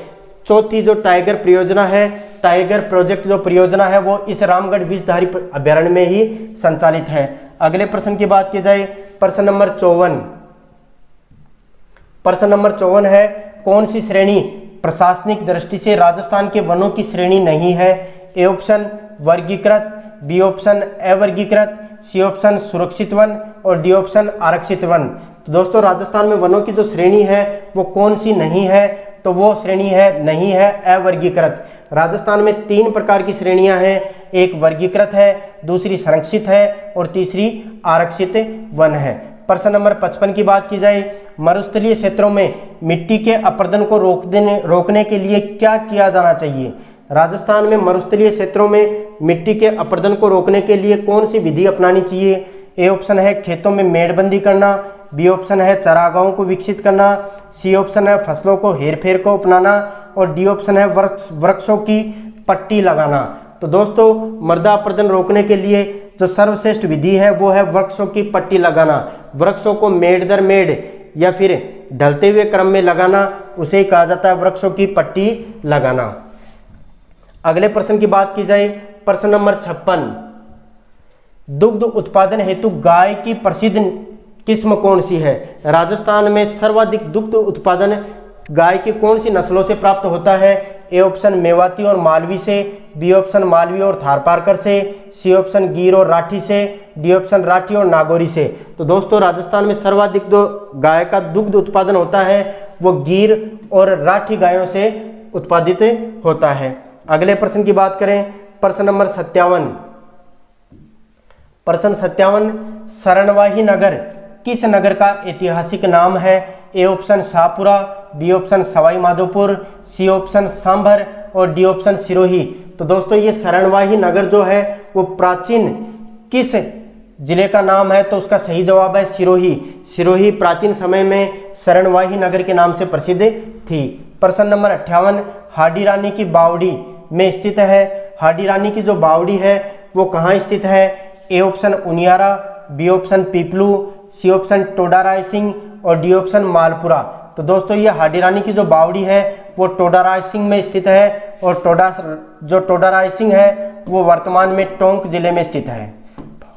चौथी जो टाइगर परियोजना है, टाइगर प्रोजेक्ट जो परियोजना है वो इस रामगढ़ विषधारी अभ्यारण्य में ही संचालित है। अगले प्रश्न की बात की जाए, प्रश्न नंबर 54। प्रश्न नंबर 54 है, कौन सी श्रेणी प्रशासनिक दृष्टि से राजस्थान के वनों की श्रेणी नहीं है? ए ऑप्शन वर्गीकृत, बी ऑप्शन अवर्गीकृत, सी ऑप्शन सुरक्षित वन और डी ऑप्शन आरक्षित वन। तो दोस्तों राजस्थान में वनों की जो श्रेणी है वो कौन सी नहीं है? तो वो श्रेणी है नहीं है अवर्गीकृत। राजस्थान में 3 प्रकार की श्रेणियां हैं, एक वर्गीकृत है, दूसरी संरक्षित है और तीसरी आरक्षित वन है। प्रश्न नंबर 55 की बात की जाए, मरुस्थलीय क्षेत्रों में मिट्टी के अपरदन को रोकने के लिए क्या किया जाना चाहिए? राजस्थान में मरुस्थलीय क्षेत्रों में मिट्टी के अपरदन को रोकने के लिए कौन सी विधि अपनानी चाहिए? ए ऑप्शन है खेतों में मेड़बंदी करना, बी ऑप्शन है चारागाहों को विकसित करना, सी ऑप्शन है फसलों को हेरफेर को अपनाना और डी ऑप्शन है वृक्षों की पट्टी लगाना। तो दोस्तों मृदा अपरदन रोकने के लिए जो सर्वश्रेष्ठ विधि है वो है वृक्षों की पट्टी लगाना। वृक्षों को मेड़ दर मेड़ या फिर ढलते हुए क्रम में लगाना, उसे ही कहा जाता है वृक्षों की पट्टी लगाना। अगले प्रश्न की बात की जाए, प्रश्न नंबर 56, दुग्ध उत्पादन हेतु गाय की प्रसिद्ध किस्म कौन सी है? राजस्थान में सर्वाधिक दुग्ध उत्पादन गाय की कौन सी नस्लों से प्राप्त होता है? ए ऑप्शन मेवाती और मालवी से, बी ऑप्शन मालवी और थारपारकर से, सी ऑप्शन गिर और राठी से, डी ऑप्शन राठी और नागौरी से। तो दोस्तों राजस्थान में सर्वाधिक जो गाय का दुग्ध उत्पादन होता है वो गिर और राठी गायों से उत्पादित होता है। अगले प्रश्न की बात करें, प्रश्न नंबर 57। प्रश्न 57, शरणवाही नगर किस नगर का ऐतिहासिक नाम है? A option Shahpura, B option Sawai Madhopur, C option Sambhar और डी ऑप्शन सिरोही। तो दोस्तों ये शरणवाही नगर जो है वो प्राचीन किस जिले का नाम है? तो उसका सही जवाब है सिरोही। सिरोही प्राचीन समय में शरणवाही नगर के नाम से प्रसिद्ध थी। प्रश्न नंबर 58, हाडी रानी की बावड़ी में स्थित है। हाडी रानी की जो बावड़ी है वो कहाँ स्थित है? A option Uniara, B option Peeplu, C option Toda Rai Singh और डी ऑप्शन मालपुरा। तो दोस्तों ये हाडी रानी की जो बावड़ी है वो टोडा राय सिंह में स्थित है, और टोडा राय सिंह है वो वर्तमान में टोंक जिले में स्थित है।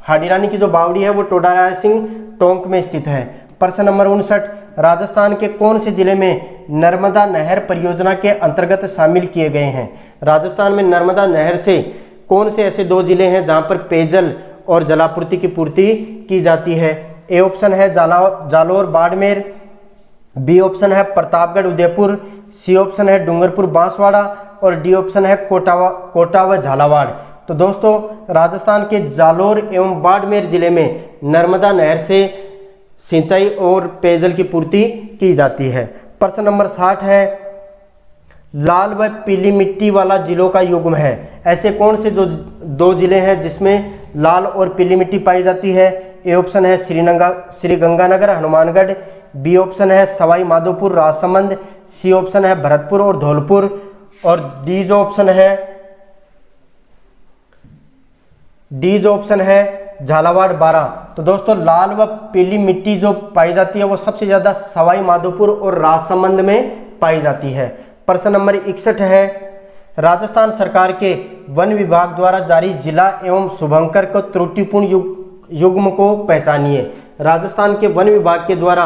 हाडी रानी की जो बावड़ी है वो टोडा राय सिंह टोंक में स्थित है। प्रश्न नंबर 59, राजस्थान के कौन से जिले में नर्मदा नहर परियोजना के अंतर्गत शामिल किए गए हैं? राजस्थान में नर्मदा नहर से कौन से ऐसे 2 जिले हैं जहां पर पेयजल और जलापूर्ति की पूर्ति की जाती है? ए ऑप्शन है जालोर बाड़मेर, बी ऑप्शन है प्रतापगढ़ उदयपुर, सी ऑप्शन है डूंगरपुर बांसवाड़ा और डी ऑप्शन है कोटा व झालावाड़। तो दोस्तों राजस्थान के जालोर एवं बाड़मेर जिले में नर्मदा नहर से सिंचाई और पेयजल की पूर्ति की जाती है। प्रश्न नंबर 60 है, लाल व पीली मिट्टी वाला जिलों का युग्म है। ऐसे कौन से जो दो जिले हैं जिसमें लाल और पीली मिट्टी पाई जाती है? ए ऑप्शन है श्रीगंगानगर हनुमानगढ़, बी ऑप्शन है सवाई माधोपुर राजसमंद, सी ऑप्शन है भरतपुर और धौलपुर, और डी जो ऑप्शन है झालावाड़ बारां। तो दोस्तों लाल व पीली मिट्टी जो पाई जाती है वो सबसे ज्यादा सवाई माधोपुर और राजसमंद में पाई जाती है। प्रश्न नंबर 61 है, राजस्थान सरकार के वन विभाग द्वारा जारी जिला एवं शुभंकर को त्रुटिपूर्ण युग्म को पहचानिए। राजस्थान के वन विभाग के द्वारा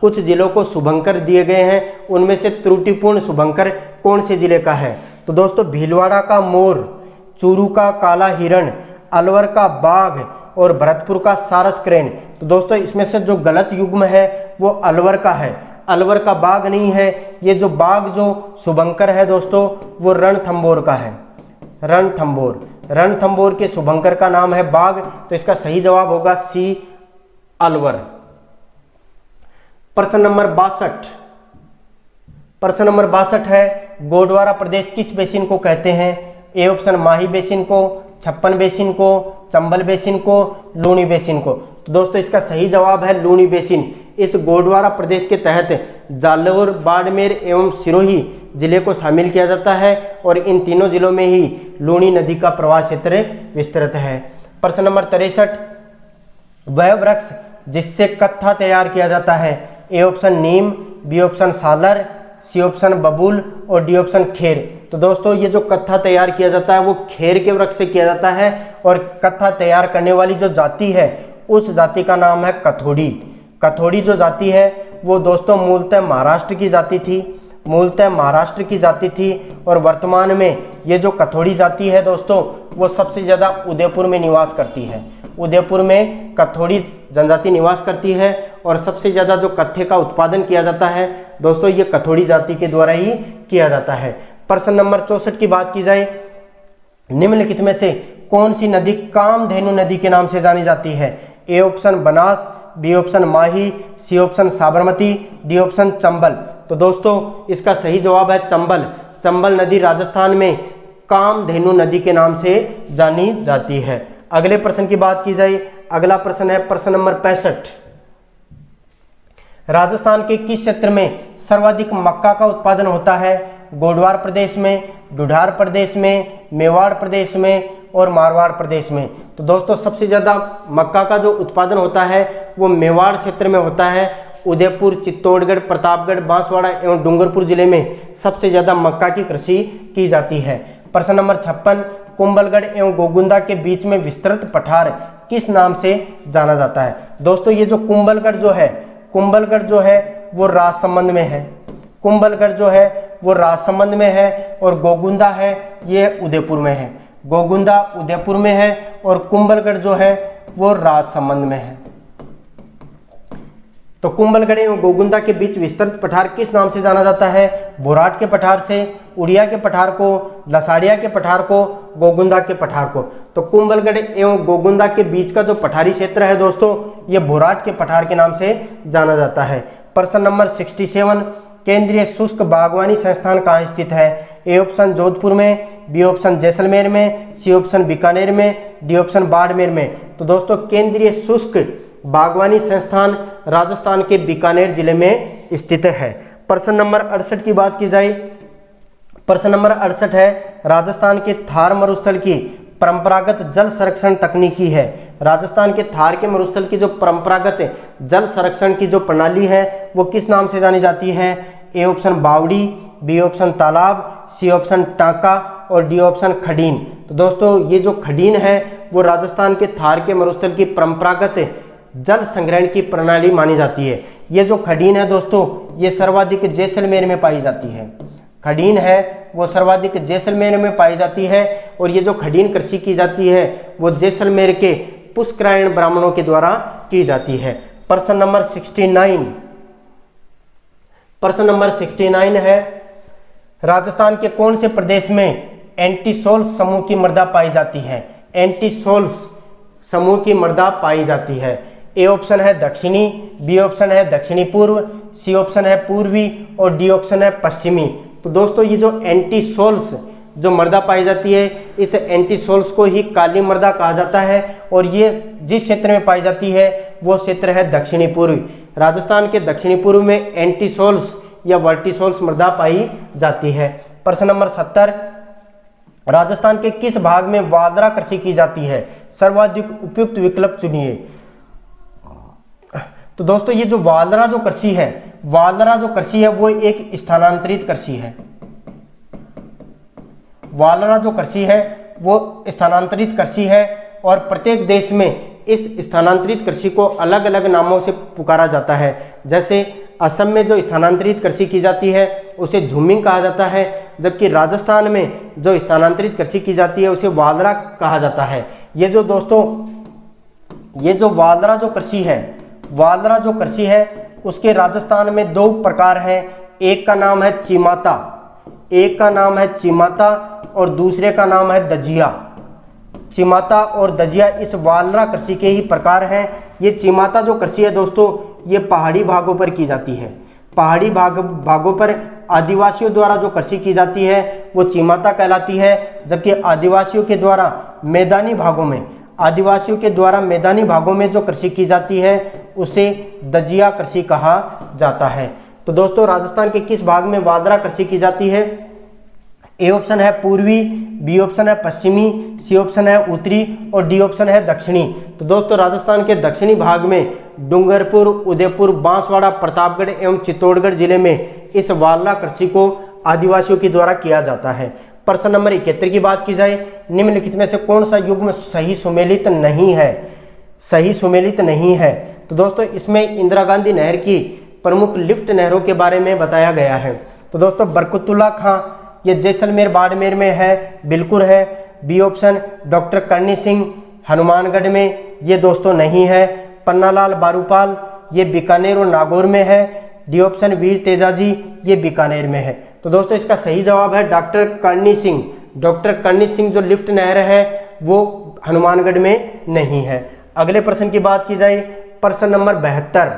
कुछ जिलों को शुभंकर दिए गए हैं, उनमें से त्रुटिपूर्ण शुभंकर कौन से जिले का है? तो दोस्तों भीलवाड़ा का मोर, चूरू का काला हिरण, अलवर का बाघ और भरतपुर का सारस क्रेन। तो दोस्तों इसमें से जो गलत युग्म है वो अलवर का है, अलवर का बाघ नहीं है। ये जो बाघ जो शुभंकर है दोस्तों वो रणथंभौर का है, रणथंभौर के शुभंकर का नाम है बाघ। तो इसका सही जवाब होगा सी अलवर। प्रश्न नंबर 62 है, गोडवारा प्रदेश किस बेसिन को कहते हैं? ए ऑप्शन माही बेसिन को, छप्पन बेसिन को, चंबल बेसिन को, लूनी बेसिन को। तो दोस्तों इसका सही जवाब है लूनी बेसिन। इस गोडवारा प्रदेश के तहत जालोर, बाड़मेर एवं सिरोही जिले को शामिल किया जाता है और इन तीनों जिलों में ही लूनी नदी का प्रवाह क्षेत्र विस्तृत है। प्रश्न नंबर 63, वह वृक्ष जिससे कत्था तैयार किया जाता है? ए ऑप्शन नीम, बी ऑप्शन सालर, सी ऑप्शन बबूल और डी ऑप्शन खेर। तो दोस्तों ये जो कत्था तैयार किया जाता है वो खेर के वृक्ष से किया जाता है और कत्था तैयार करने वाली जो जाति है उस जाति का नाम है कथोड़ी। कथोड़ी जो जाति है वो दोस्तों मूलतः महाराष्ट्र की जाति थी, और वर्तमान में ये जो कथोड़ी जाति है दोस्तों वो सबसे ज़्यादा उदयपुर में निवास करती है। उदयपुर में कथोड़ी जनजाति निवास करती है और सबसे ज़्यादा जो कत्थे का उत्पादन किया जाता है दोस्तों ये कथोड़ी जाति के द्वारा ही किया जाता है। प्रश्न नंबर 64 की बात की जाए, निम्नलिखित में से कौन सी नदी कामधेनु नदी के नाम से जानी जाती है? A option Banas, B option Mahi, C option Sabarmati, D option Chambal. तो दोस्तों इसका सही जवाब है चंबल। चंबल नदी राजस्थान में कामधेनु नदी के नाम से जानी जाती है। अगले प्रश्न की बात की जाए, अगला प्रश्न है प्रश्न नंबर 65, राजस्थान के किस क्षेत्र में सर्वाधिक मक्का का उत्पादन होता है? गोडवार प्रदेश में, ढूंढार प्रदेश में, मेवाड़ प्रदेश में और मारवाड़ प्रदेश में। तो दोस्तों सबसे ज़्यादा मक्का का जो उत्पादन होता है वो मेवाड़ क्षेत्र में होता है। उदयपुर, चित्तौड़गढ़, प्रतापगढ़, बांसवाड़ा एवं डूंगरपुर जिले में सबसे ज़्यादा मक्का की कृषि की जाती है। प्रश्न नंबर 56, कुंभलगढ़ एवं गोगुंदा के बीच में विस्तृत पठार किस नाम से जाना जाता है? दोस्तों ये जो कुंभलगढ़ जो है वो राजसमंद में है। कुंभलगढ़ जो है वो राजसमंद में है और गोगुंदा है ये उदयपुर में है। गोगुंदा उदयपुर में है और कुंभलगढ़ जो है वो राजसमंद में है। तो कुंभलगढ़ एवं गोगुंदा के बीच विस्तृत पठार किस नाम से जाना जाता है? बोराट के पठार से, उड़िया के पठार को, लसाड़िया के पठार को, गोगुंदा के पठार को। तो कुंभलगढ़ एवं गोगुंदा के बीच का जो पठारी क्षेत्र है दोस्तों ये बोराट के पठार के नाम से जाना जाता है। प्रश्न नंबर 67, केंद्रीय शुष्क बागवानी संस्थान कहाँ स्थित है? ए ऑप्शन जोधपुर में, बी ऑप्शन जैसलमेर में, सी ऑप्शन बीकानेर में, डी ऑप्शन बाड़मेर में। तो दोस्तों केंद्रीय शुष्क बागवानी संस्थान राजस्थान के बीकानेर जिले में स्थित है। प्रश्न नंबर 68 की बात की जाए, प्रश्न नंबर 68 है, राजस्थान के थार मरुस्थल की परंपरागत जल संरक्षण तकनीकी है। राजस्थान के थार के मरुस्थल की जो परंपरागत जल संरक्षण की जो प्रणाली है वो किस नाम से जानी जाती है? ए ऑप्शन बावड़ी, बी ऑप्शन तालाब, सी ऑप्शन टांका और डी ऑप्शन खडीन। तो दोस्तों ये जो खडीन है वो राजस्थान के थार के मरुस्थल की परंपरागत जल संग्रहण की प्रणाली मानी जाती है। ये जो खडीन है दोस्तों ये सर्वाधिक जैसलमेर में पाई जाती है। खडीन है वो सर्वाधिक जैसलमेर में पाई जाती है और ये जो खडीन कृषि की जाती है वो जैसलमेर के पुष्करायण ब्राह्मणों के द्वारा की जाती है। प्रश्न नंबर 69 है, राजस्थान के कौन से प्रदेश में एंटीसोल्स समूह की मृदा पाई जाती है। एंटीसोल्स समूह की मृदा पाई जाती है। ए ऑप्शन है दक्षिणी, बी ऑप्शन है दक्षिणी पूर्व, सी ऑप्शन है पूर्वी और डी ऑप्शन है पश्चिमी। तो दोस्तों ये जो एंटीसोल्स जो मृदा पाई जाती है, इस एंटीसोल्स को ही काली मृदा कहा जाता है और ये जिस क्षेत्र में पाई जाती है वो क्षेत्र है दक्षिणी पूर्व। राजस्थान के दक्षिणी पूर्व में एंटीसोल्स या वर्टिसोल्स मृदा पाई जाती है। प्रश्न नंबर 70, राजस्थान के किस भाग में वादरा कृषि की जाती है? सर्वाधिक उपयुक्त विकल्प चुनिए। तो दोस्तों ये जो वादरा जो कृषि है, वादरा जो कृषि है वो एक स्थानांतरित कृषि है। वादरा जो कृषि है वो स्थानांतरित कृषि है और प्रत्येक देश में इस स्थानांतरित कृषि को अलग अलग नामों से पुकारा जाता है। जैसे असम में जो स्थानांतरित कृषि की जाती है उसे झूमिंग कहा जाता है, जबकि राजस्थान में जो स्थानांतरित कृषि की जाती है उसे वादरा कहा जाता है। ये जो दोस्तों ये जो वादरा जो कृषि है, वादरा जो कृषि है उसके राजस्थान में दो प्रकार हैं। एक का नाम है चिमाता, एक का नाम है चिमाता और दूसरे का नाम है दजिया। चिमाता और दजिया इस वादरा कृषि के ही प्रकार हैं। ये चिमाता जो कृषि है दोस्तों ये पहाड़ी भागों पर की जाती है। पहाड़ी भागों पर आदिवासियों द्वारा जो कृषि की जाती है वो चिमाता कहलाती है, जबकि आदिवासियों के द्वारा मैदानी भागों में जो कृषि की जाती है उसे दजिया कृषि कहा जाता है। तो दोस्तों राजस्थान के किस भाग में वादरा कृषि की जाती है? ए ऑप्शन है पूर्वी, बी ऑप्शन है पश्चिमी, सी ऑप्शन है उत्तरी और डी ऑप्शन है दक्षिणी। तो दोस्तों राजस्थान के दक्षिणी भाग में डूंगरपुर, उदयपुर, बांसवाड़ा, प्रतापगढ़ एवं चित्तौड़गढ़ जिले में इस वादरा कृषि को आदिवासियों के द्वारा किया जाता है। प्रश्न नंबर 71 की बात की जाए, निम्नलिखित में से कौन सा युग्म सही सुमेलित नहीं है? सही सुमेलित नहीं है। तो दोस्तों इसमें इंदिरा गांधी नहर की प्रमुख लिफ्ट नहरों के बारे में बताया गया है। तो दोस्तों बरकतुल्ला खां ये जैसलमेर बाड़मेर में है, बिल्कुल है। B option doctor Karni Singh Hanumangarh में, ये दोस्तों नहीं है। पन्नालाल बारूपाल ये बीकानेर और नागौर में है। डी ऑप्शन वीर तेजाजी ये बीकानेर में है। तो दोस्तों इसका सही जवाब है डॉक्टर करणी सिंह। डॉक्टर करणी सिंह जो लिफ्ट नहर है वो हनुमानगढ़ में नहीं है। अगले प्रश्न की बात की जाए, प्रश्न नंबर 72।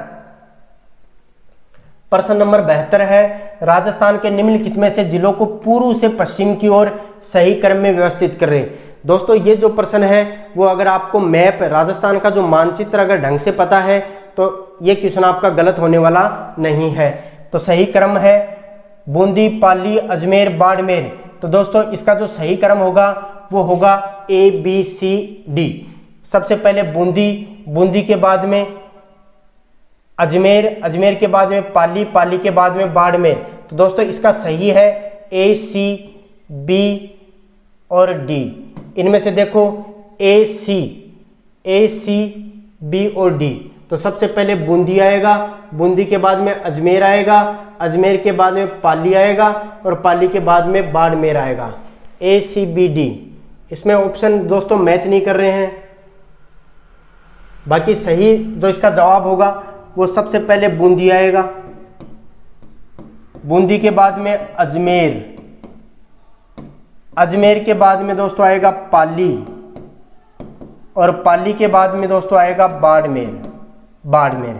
प्रश्न नंबर 72 है, राजस्थान के निम्नलिखित में से जिलों को पूर्व से पश्चिम की ओर सही क्रम में व्यवस्थित करें। दोस्तों ये जो प्रश्न है वो अगर आपको मैप राजस्थान का जो मानचित्र अगर ढंग से पता है तो ये क्वेश्चन आपका गलत होने वाला नहीं है। तो सही क्रम है बूंदी, पाली, अजमेर, बाड़मेर। तो दोस्तों इसका जो सही क्रम होगा वो होगा ABCD। सबसे पहले बूंदी, बूंदी के बाद में अजमेर, अजमेर के बाद में पाली, पाली के बाद में बाड़मेर। तो दोस्तों इसका सही है A, C, B और D। इनमें से देखो A, C, B और D। तो सबसे पहले बूंदी आएगा, बूंदी के बाद में अजमेर आएगा, अजमेर के बाद में पाली आएगा और पाली के बाद में बाड़मेर आएगा। A, C, B, D। इसमें ऑप्शन दोस्तों मैच नहीं कर रहे हैं। बाकी सही जो इसका जवाब होगा वो सबसे पहले बूंदी आएगा, बूंदी के बाद में अजमेर, अजमेर के बाद में दोस्तों आएगा पाली और पाली के बाद में दोस्तों आएगा बाड़मेर, बाड़मेर।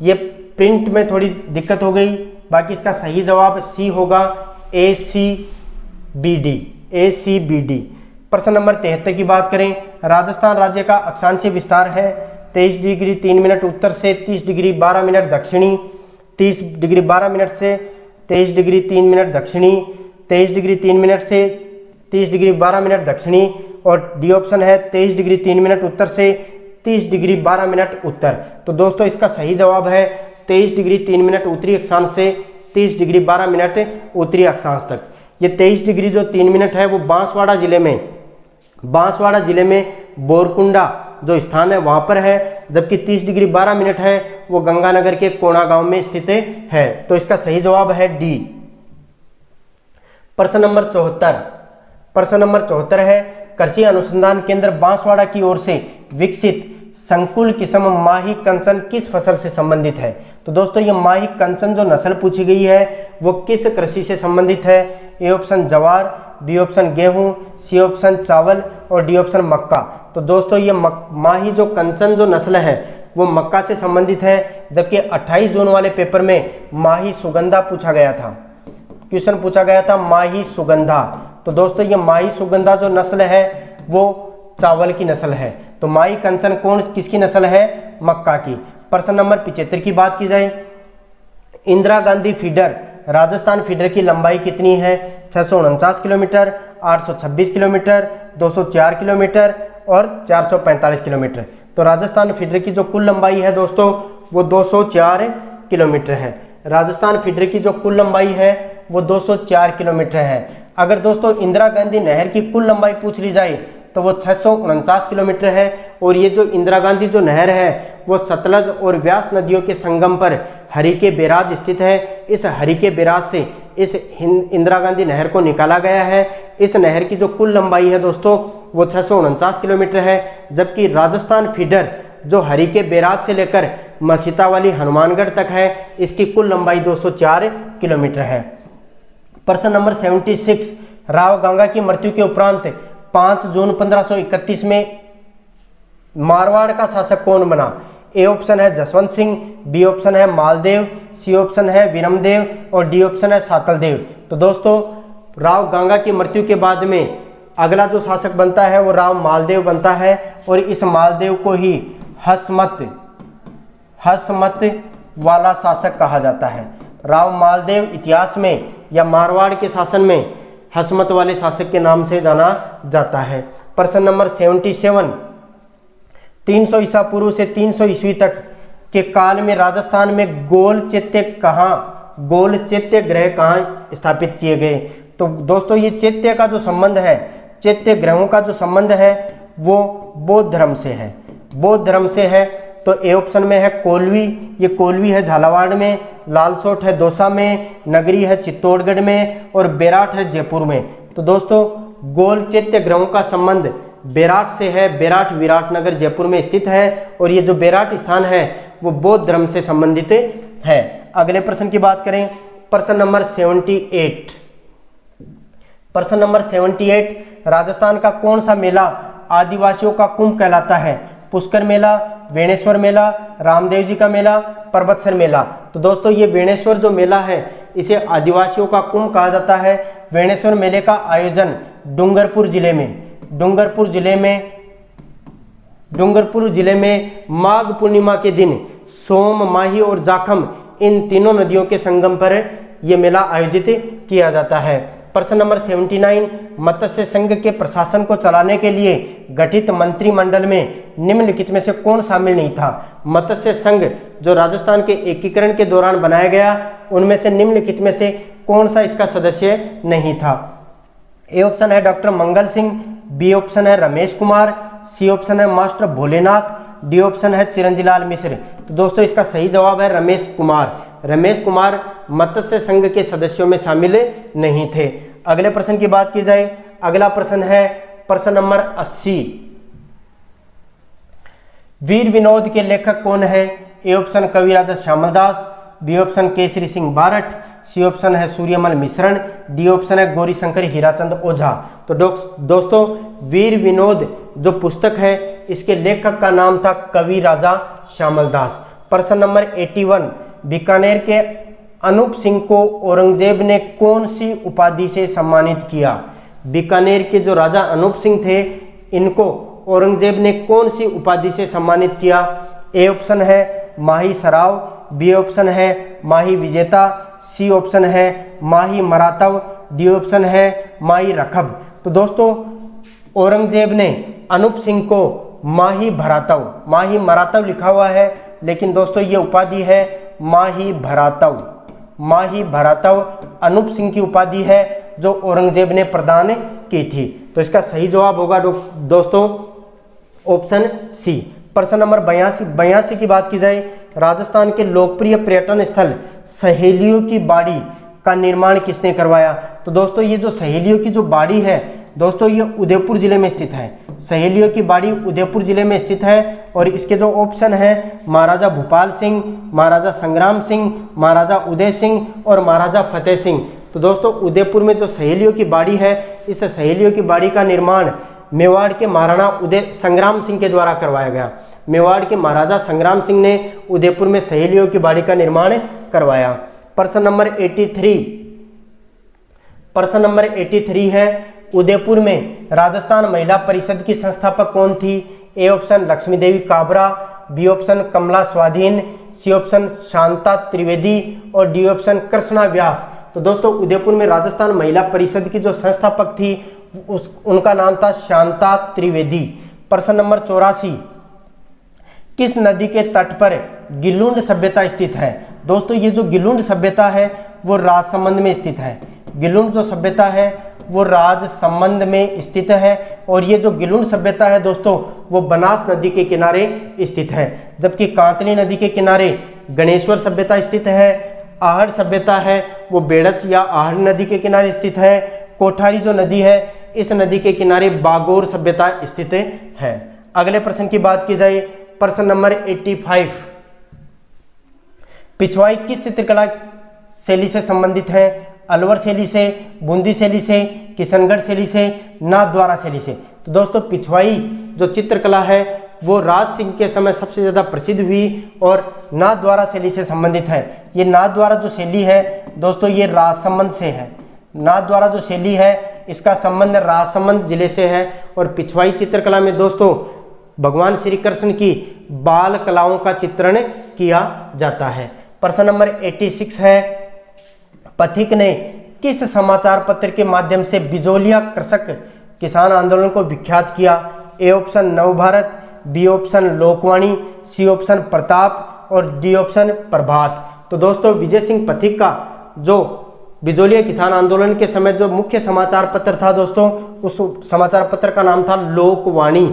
ये प्रिंट में थोड़ी दिक्कत हो गई। बाकी इसका सही जवाब सी होगा ACBD। प्रश्न नंबर 73 की बात करें, राजस्थान राज्य का अक्षांशीय विस्तार है 23 डिग्री 3 मिनट उत्तर से 30 डिग्री 12 मिनट दक्षिणी, 30 डिग्री 12 मिनट से 23 डिग्री 3 मिनट दक्षिणी, 23 डिग्री 3 मिनट से 30 डिग्री 12 मिनट दक्षिणी और डी ऑप्शन है 23 डिग्री 3 मिनट उत्तर से 30 डिग्री 12 मिनट उत्तर। तो दोस्तों इसका सही जवाब है 23 डिग्री 3 मिनट उत्तरी अक्षांश से 30 डिग्री 12 मिनट उत्तरी अक्षांश तक। ये 23 डिग्री जो 3 मिनट है वो बांसवाड़ा जिले में बोरकुंडा जो स्थान है वहां पर है, जबकि 30 डिग्री 12 मिनट है वो गंगानगर के कोणा गांव में स्थित है। तो इसका सही जवाब है डी। प्रश्न नंबर 74 है, कृषि अनुसंधान केंद्र बांसवाड़ा की ओर से विकसित संकुल किस्म माही कंचन किस फसल से संबंधित है? तो दोस्तों ये माही कंचन जो नस्ल पूछी गई है वो किस कृषि से संबंधित है? ए ऑप्शन जवार, बी ऑप्शन गेहूं, सी ऑप्शन चावल और डी ऑप्शन मक्का। तो दोस्तों ये माही जो कंचन जो नस्ल है वो मक्का से संबंधित है, जबकि 28 जून वाले पेपर में माही सुगंधा पूछा गया था, क्वेश्चन पूछा गया था माही सुगंधा। तो दोस्तों ये माही सुगंधा जो नस्ल है वो चावल की नस्ल है। तो माही कंचन कौन किसकी नस्ल है? मक्का की। प्रश्न नंबर 75 की बात की जाए, इंदिरा गांधी फीडर राजस्थान फीडर की लंबाई कितनी है? 649 किलोमीटर, 826 किलोमीटर, 204 किलोमीटर और 445 किलोमीटर। तो राजस्थान फीडर की जो कुल लंबाई है दोस्तों वो 204 किलोमीटर है। राजस्थान फीडर की जो कुल लंबाई है वो 204 किलोमीटर है। अगर दोस्तों इंदिरा गांधी नहर की कुल लंबाई पूछ ली जाए तो वो 649 किलोमीटर है। और ये जो इंदिरा गांधी जो नहर है वो सतलज और व्यास नदियों के संगम पर हरिके बैराज स्थित है। इस हरिके बैराज से इस इंदिरा गांधी नहर को निकाला गया है। इस नहर की जो कुल लंबाई है दोस्तों वो 649 किलोमीटर है, जबकि राजस्थान फीडर जो हरिके बैराज से लेकर मसीता वाली हनुमानगढ़ तक है इसकी कुल लंबाई 204 किलोमीटर है। प्रश्न नंबर 76, राव गंगा की मृत्यु के उपरांत 5 जून 1531 में मारवाड़ का शासक कौन बना? ए ऑप्शन है जसवंत सिंह, बी ऑप्शन है मालदेव, सी ऑप्शन है विरमदेव और डी ऑप्शन है सातलदेव। तो दोस्तों राव गंगा की मृत्यु के बाद में अगला जो शासक बनता है वो राव मालदेव बनता है और इस मालदेव को ही हसमत वाला शासक कहा जाता है। राव मालदेव इतिहास में या मारवाड़ के शासन में हसमत वाले शासक के नाम से जाना जाता है। प्रश्न नंबर 77, 300 ईसा पूर्व से 300 ईस्वी तक के काल में राजस्थान में गोल चैत्य ग्रह कहाँ स्थापित किए गए? तो दोस्तों ये चैत्य का जो संबंध है, चैत्य ग्रहों का जो संबंध है वो बौद्ध धर्म से है। तो ए ऑप्शन में है कोलवी, ये कोलवी है झालावाड़ में, लालसोट है दौसा में, नगरी है चित्तौड़गढ़ में और बेराट है जयपुर में। तो दोस्तों गोल चैत्य ग्रहों का संबंध बेराट से है। बेराट विराटनगर जयपुर में स्थित है और ये जो बेराट स्थान है वो बौद्ध धर्म से संबंधित है। अगले प्रश्न की बात करें, प्रश्न नंबर 78। प्रश्न नंबर 78, राजस्थान का कौन सा मेला आदिवासियों का कुंभ कहलाता है? पुष्कर मेला, वेणेश्वर मेला, रामदेव जी का मेला, परबतसर मेला। तो दोस्तों ये वेणेश्वर जो मेला है इसे आदिवासियों का कुंभ कहा जाता है। वेणेश्वर मेले का आयोजन डूंगरपुर जिले में माघ पूर्णिमा के दिन सोम, माही और जाखम इन तीनों नदियों के संगम पर यह मेला आयोजित किया जाता है। प्रश्न नंबर 79, मत्स्य संघ के प्रशासन को चलाने के लिए गठित मंत्रिमंडल में निम्नलिखित में से कौन शामिल नहीं था? मत्स्य संघ जो राजस्थान के एकीकरण के दौरान बनाया गया उनमें से निम्नलिखित में से कौन सा इसका सदस्य नहीं था? ए ऑप्शन है doctor Mangal Singh, B option है रमेश कुमार, सी ऑप्शन है मास्टर भोलेनाथ, डी ऑप्शन है चिरंजीलाल मिश्र। तो दोस्तों इसका सही जवाब है रमेश कुमार। रमेश कुमार मत्स्य संघ के सदस्यों में शामिल नहीं थे। अगले प्रश्न की बात की जाए, अगला प्रश्न है प्रश्न नंबर 80, वीर विनोद के लेखक कौन है? A option Kaviraja Shyamaldas, B option Kesari Singh Barhath, C option है सूर्यमल मिश्रण, डी ऑप्शन है गौरी शंकर हीराचंद ओझा। तो दोस्तों वीर विनोद जो पुस्तक है इसके लेखक का नाम था कविराजा श्यामलदास। प्रश्न नंबर 81, बीकानेर के अनूप सिंह को औरंगजेब ने कौन सी उपाधि से सम्मानित किया? बीकानेर के जो राजा अनूप सिंह थे इनको औरंगजेब ने कौन सी उपाधि से सम्मानित किया? ए ऑप्शन है माही सराव, बी ऑप्शन है माही विजेता, सी ऑप्शन है माही मरातव, डी ऑप्शन है माही रखब। तो दोस्तों औरंगजेब ने अनूप सिंह को माही मरातव लिखा हुआ है, लेकिन दोस्तों ये उपाधि है माही भरातव अनूप सिंह की उपाधि है जो औरंगजेब ने प्रदान की थी। तो इसका सही जवाब होगा दोस्तों ऑप्शन सी। प्रश्न नंबर 82 की बात की जाए, राजस्थान के लोकप्रिय पर्यटन स्थल सहेलियों की बाड़ी का निर्माण किसने करवाया? तो दोस्तों ये जो सहेलियों की जो बाड़ी है दोस्तों ये उदयपुर जिले में स्थित है। सहेलियों की बाड़ी उदयपुर जिले में स्थित है और इसके जो ऑप्शन है महाराजा भूपाल सिंह, महाराजा संग्राम सिंह, महाराजा उदय सिंह और महाराजा फतेह सिंह। तो दोस्तों उदयपुर में जो सहेलियों की बाड़ी है, इस सहेलियों की बाड़ी का निर्माण मेवाड़ के महाराणा उदय संग्राम सिंह के द्वारा करवाया गया। मेवाड़ के महाराजा संग्राम सिंह ने उदयपुर में सहेलियों की बाड़ी का निर्माण करवाया। प्रश्न नंबर 83, प्रश्न नंबर 83 है, उदयपुर में राजस्थान महिला परिषद की संस्थापक कौन थी? A option Lakshmi Devi Kabra, B option Kamala Swadhin, C option Shanta Trivedi और डी ऑप्शन कृष्णा व्यास। तो दोस्तों उदयपुर में राजस्थान महिला परिषद की जो संस्थापक थी उनका नाम था शांता त्रिवेदी। प्रश्न नंबर 84, किस नदी के तट पर गिलुंड सभ्यता स्थित है? दोस्तों ये जो गिलुंड सभ्यता है वो राजसमंद में स्थित है। गिलुंड जो सभ्यता है वो राजसमंद में स्थित है और ये जो गिलुंड सभ्यता है दोस्तों वो बनास नदी के किनारे स्थित है, जबकि कांतली नदी के किनारे गणेश्वर सभ्यता स्थित है। आहड़ सभ्यता है वो बेड़च या आहड़ नदी के किनारे स्थित है। कोठारी जो नदी है इस नदी के किनारे बागोर सभ्यता स्थित है। अगले प्रश्न की बात की जाए, प्रश्न नंबर 85, पिछवाई किस चित्रकला शैली से संबंधित है? अलवर शैली से, बूंदी शैली से, किशनगढ़ शैली से, नाथद्वारा शैली से। तो दोस्तों पिछवाई जो चित्रकला है वो राज सिंह के समय सबसे ज़्यादा प्रसिद्ध हुई और नाथद्वारा शैली से संबंधित है। ये नाथद्वारा जो शैली है दोस्तों ये राजसमंद से है। नाथद्वारा जो शैली है इसका संबंध राजसमंद जिले से है और पिछवाई चित्रकला में दोस्तों भगवान श्री कृष्ण की बाल कलाओं का चित्रण किया जाता है। प्रश्न नंबर 86 है, पथिक ने किस समाचार पत्र के माध्यम से बिजोलिया कृषक किसान आंदोलन को विख्यात किया? A option Navbharat, B option Lokvani, C option Pratap और डी ऑप्शन प्रभात। तो दोस्तों विजय सिंह पथिक का जो बिजोलिया किसान आंदोलन के समय जो मुख्य समाचार पत्र था दोस्तों उस समाचार पत्र का नाम था लोकवाणी।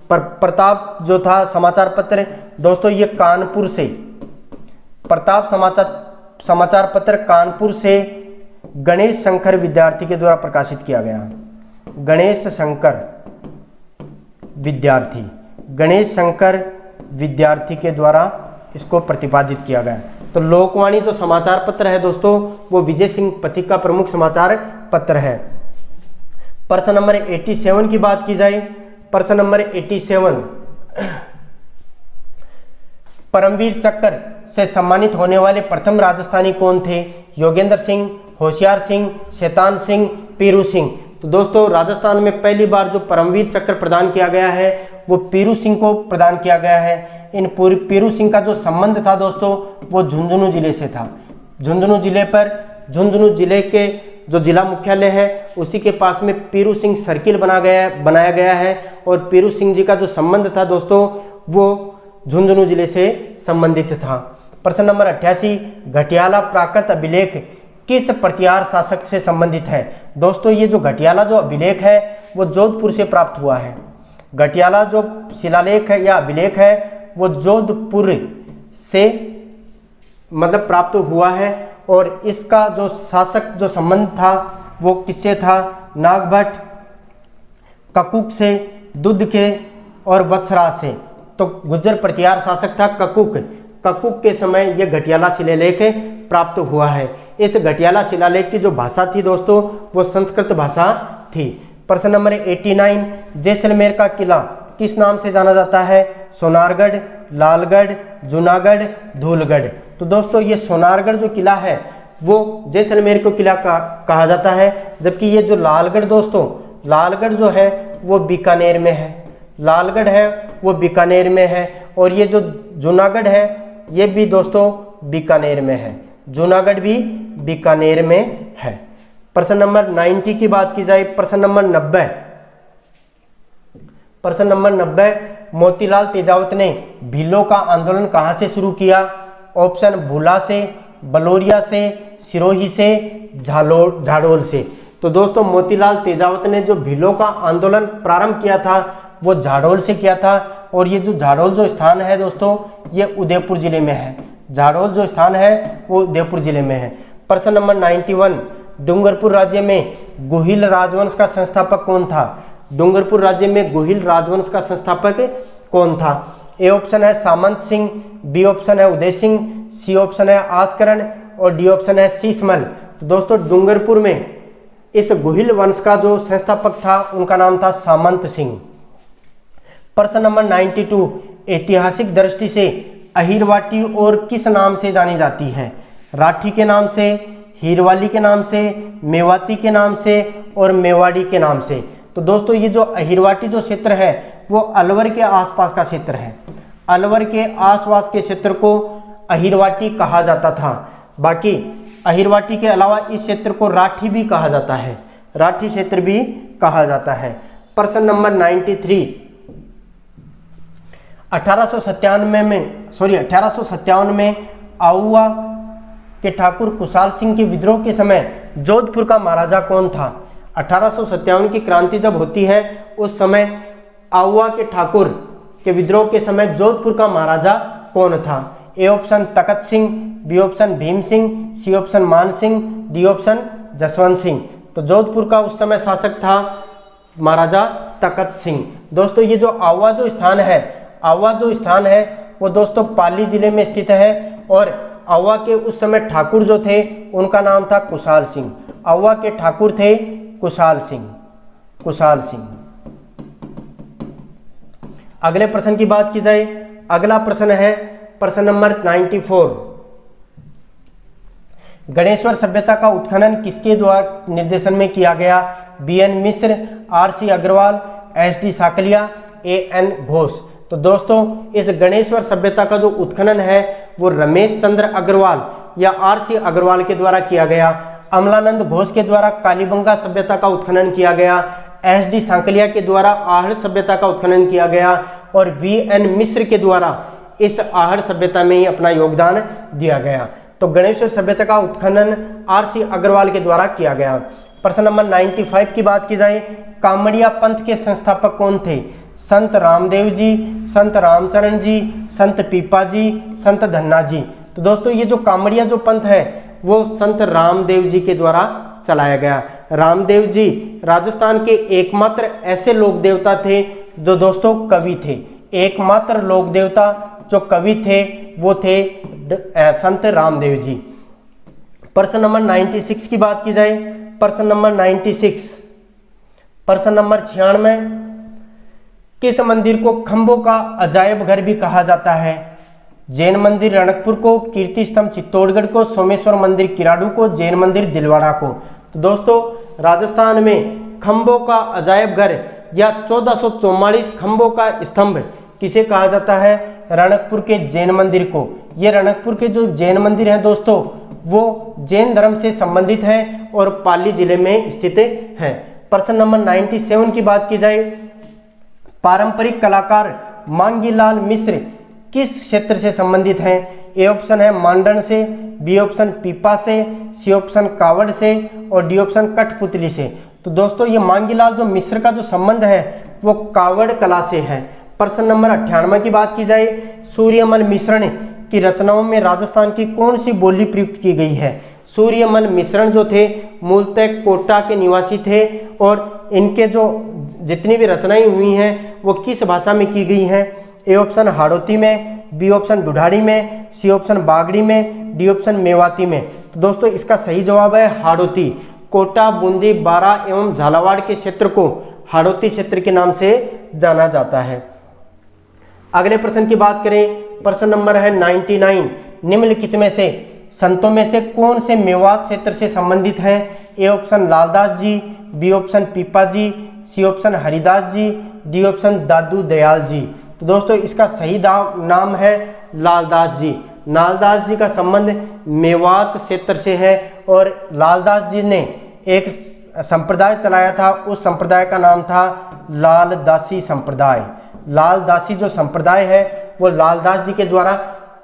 प्रताप जो था समाचार पत्र दोस्तों ये कानपुर से, प्रताप समाचार पत्र कानपुर से गणेश शंकर विद्यार्थी के द्वारा प्रकाशित किया गया। गणेश शंकर विद्यार्थी के द्वारा इसको प्रतिपादित किया गया। तो लोकवाणी जो समाचार पत्र है दोस्तों वो विजय सिंह पथिक का प्रमुख समाचार पत्र है। प्रश्न नंबर 87 की बात की जाए, प्रश्न नंबर 87, परमवीर चक्र से सम्मानित होने वाले प्रथम राजस्थानी कौन थे? योगेंद्र सिंह, होशियार सिंह, शैतान सिंह, पीरू सिंह। तो दोस्तों राजस्थान में पहली बार जो परमवीर चक्र प्रदान किया गया है वो पीरू सिंह को प्रदान किया गया है। इन पीरू सिंह का जो संबंध था दोस्तों वो झुंझुनू जिले से था। झुंझुनू जिले के जो जिला मुख्यालय है उसी के पास में पीरू सिंह सर्किल बनाया गया है और पीरू सिंह जी का जो संबंध था दोस्तों वो झुंझुनू जिले से संबंधित था। प्रश्न नंबर 88, घटियाला प्राकृत अभिलेख किस प्रतिहार शासक से संबंधित है? दोस्तों ये जो घटियाला जो अभिलेख है वो जोधपुर से प्राप्त हुआ है। घटियाला जो शिलालेख है या अभिलेख है वो जोधपुर से मतलब प्राप्त हुआ है और इसका जो शासक जो संबंध था वो किससे था? नागभट्ट, ककुक से, दुध के और वत्सराज से। तो गुर्जर प्रतिहार शासक था ककुक के समय यह घटियाला शिलालेख प्राप्त हुआ है। इस घटियाला शिलालेख की जो भाषा थी दोस्तों वो संस्कृत भाषा थी। प्रश्न नंबर 89, जैसलमेर का किला किस नाम से जाना जाता है? सोनारगढ़, लालगढ़, जूनागढ़, धूलगढ़। तो दोस्तों ये सोनारगढ़ जो किला है वो जैसलमेर को किला कहा जाता है, जबकि ये जो लालगढ़ दोस्तों लालगढ़ जो है वो बीकानेर में है। लालगढ़ है वो बीकानेर में है और ये जो जूनागढ़ है ये भी दोस्तों बीकानेर में है। जूनागढ़ भी बीकानेर में है। प्रश्न नंबर 90 की बात की जाए, प्रश्न नंबर 90, मोतीलाल तेजावत ने भीलों का आंदोलन कहां से शुरू किया? ऑप्शन भूला से, बलोरिया से, सिरोही से, झाडोल से। तो दोस्तों मोतीलाल तेजावत ने जो भीलों का आंदोलन प्रारंभ किया था वो झाडोल से किया था और ये जो झाडोल जो स्थान है दोस्तों ये उदयपुर जिले में है। झाडोल जो स्थान है वो उदयपुर जिले में है। प्रश्न नंबर 91, डूंगरपुर राज्य में गुहिल राजवंश का संस्थापक कौन था? डूंगरपुर राज्य में गुहिल राजवंश का संस्थापक कौन था? ए ऑप्शन है सामंत सिंह, बी ऑप्शन है उदय सिंह, सी ऑप्शन है आस्करण और डी ऑप्शन है शीशमल। तो दोस्तों डूंगरपुर में इस गुहिल वंश का जो संस्थापक था उनका नाम था सामंत सिंह। प्रश्न नंबर 92, ऐतिहासिक दृष्टि से अहिरवाटी और किस नाम से जानी जाती है? राठी के नाम से, हीरवाली के नाम से, मेवाती के नाम से और मेवाड़ी के नाम से। तो दोस्तों ये जो अहिरवाटी जो क्षेत्र है वो अलवर के आसपास का क्षेत्र है। अलवर के आसपास के क्षेत्र को अहिरवाटी कहा जाता था। बाकी अहिरवाटी के अलावा इस क्षेत्र को राठी भी कहा जाता है, राठी क्षेत्र भी कहा जाता है। प्रश्न नंबर 93, 1857 में आउवा के ठाकुर कुशाल सिंह के विद्रोह के समय जोधपुर का महाराजा कौन था? 1857 की क्रांति जब होती है उस समय आउवा के ठाकुर के विद्रोह के समय जोधपुर का महाराजा कौन था? A option Takhat Singh, B option Bhim Singh, C option Man Singh, D option Jaswant Singh. तो जोधपुर का उस समय शासक था महाराजा तखत सिंह। दोस्तों ये जो आउवा जो स्थान है, आउवा जो स्थान है वो दोस्तों पाली जिले में स्थित है और आउवा के उस समय ठाकुर जो थे उनका नाम था कुशाल सिंह। आउवा के ठाकुर थे कुशाल सिंह, कुशाल सिंह। अगले प्रश्न की बात की जाए, अगला प्रश्न है प्रश्न नंबर 94, गणेश्वर सभ्यता का उत्खनन किसके द्वारा निर्देशन में किया गया? B N. Mishra, R C. Agrawal, S D. Sakalia, A N. Ghosh. तो दोस्तों इस गणेश्वर सभ्यता का जो उत्खनन है वो रमेश चंद्र अग्रवाल या आर.सी. अग्रवाल के द्वारा किया गया। अमलानंद घोष के द्वारा कालीबंगा सभ्यता का उत्खनन किया गया। एस.डी. सांकलिया के द्वारा आहड़ सभ्यता का उत्खनन किया गया और वी.एन. मिश्र के द्वारा इस आहड़ सभ्यता में ही अपना योगदान दिया गया। तो गणेश्वर सभ्यता का उत्खनन आर.सी. अग्रवाल के द्वारा किया गया। प्रश्न नंबर 95 की बात की जाए, कामड़िया पंथ के संस्थापक कौन थे? संत रामदेव जी, संत रामचरण जी, संत पीपा जी, संत धन्ना जी। तो दोस्तों ये जो कामड़िया जो पंथ है वो संत रामदेव जी के द्वारा चलाया गया। रामदेव जी राजस्थान के एकमात्र ऐसे लोक देवता थे जो दोस्तों कवि थे। एकमात्र लोक देवता जो कवि थे वो थे संत रामदेव जी। प्रश्न नंबर 96 की बात की जाए, प्रश्न नंबर 96, प्रश्न नंबर 96, किस मंदिर को खंभों का अजायब घर भी कहा जाता है? जैन मंदिर रणकपुर को, कीर्ति स्तंभ चित्तौड़गढ़ को, सोमेश्वर मंदिर किराडू को, जैन मंदिर दिलवाड़ा को। तो दोस्तों राजस्थान में खंभों का अजायब घर या 1444 खंभों का स्तंभ किसे कहा जाता है? रणकपुर के जैन मंदिर को। ये रणकपुर के जो जैन मंदिर हैं दोस्तों वो जैन धर्म से संबंधित हैं और पाली जिले में स्थित हैं। प्रश्न नंबर 97 की बात की जाए, पारंपरिक कलाकार मांगीलाल मिश्र किस क्षेत्र से संबंधित हैं? ए ऑप्शन है मांडन से, बी ऑप्शन पीपा से, सी ऑप्शन कावड़ से और डी ऑप्शन कठपुतली से। तो दोस्तों ये मांगीलाल जो मिश्र का जो संबंध है वो कावड़ कला से है। प्रश्न नंबर 98 की बात की जाए, सूर्यमल मिश्रण की रचनाओं में राजस्थान की कौन सी बोली प्रयुक्त की गई है? सूर्यमल मिश्रण जो थे मूलतः कोटा के निवासी थे और इनके जो जितनी भी रचनाएं हुई हैं वो किस भाषा में की गई हैं? ए ऑप्शन हाड़ौती में, बी ऑप्शन ढूढ़ाड़ी में, सी ऑप्शन बागड़ी में, डी ऑप्शन मेवाती में। तो दोस्तों इसका सही जवाब है हाड़ौती। कोटा, बूंदी, बारा एवं झालावाड़ के क्षेत्र को हाड़ौती क्षेत्र के नाम से जाना जाता है। अगले प्रश्न की बात करें, प्रश्न नंबर है 99, निम्नलिखित में से संतों में से कौन से मेवात क्षेत्र से संबंधित हैं? A option Laldas ji, B option Pipa ji, C option Haridas ji, D option Dadu Dayal ji. तो दोस्तों इसका सही नाम है लालदास जी। लालदास जी का संबंध मेवात क्षेत्र से है और लालदास जी ने एक संप्रदाय चलाया था, उस संप्रदाय का नाम था लालदासी संप्रदाय। लालदासी जो संप्रदाय है वो लालदास जी के द्वारा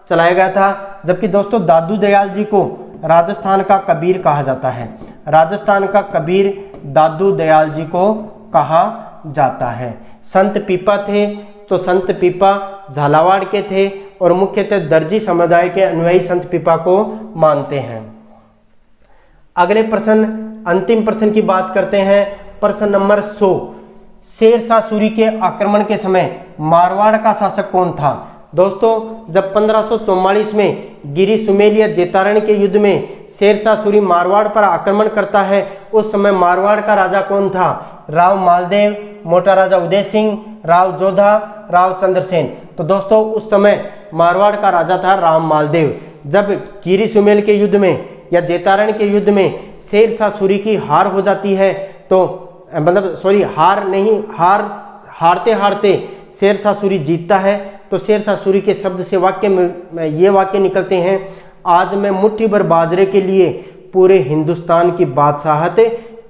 चलाया गया था। जबकि दोस्तों दादू दयाल जी को राजस्थान का कबीर कहा जाता है। राजस्थान का कबीर दादू दयाल जी को कहा जाता है। संत पीपा थे तो संत पीपा झालावाड़ के थे और मुख्यतः दर्जी समुदाय के अनुयायी संत पीपा को मानते हैं। अगले प्रश्न, अंतिम प्रश्न की बात करते हैं। प्रश्न नंबर 100, शेर शाह सूरी के आक्रमण के समय मारवाड़ का शासक कौन था? दोस्तों जब 1544 में गिरी सुमेल या जेतारण के युद्ध में शेरशाह सूरी मारवाड़ पर आक्रमण करता है, उस समय मारवाड़ का राजा कौन था? राव मालदेव, मोटा राजा उदय सिंह, राव जोधा, राव चंद्रसेन। तो दोस्तों उस समय मारवाड़ का राजा था राव मालदेव। जब गिरी सुमेल के युद्ध में या जेतारण के युद्ध में शेरशाह सूरी की हार हो जाती है, तो हारते हारते शेरशाह सूरी जीतता है, तो शेरशाह सूरी के शब्द से ये वाक्य निकलते हैं, आज मैं मुट्ठी भर बाजरे के लिए पूरे हिंदुस्तान की बादशाहत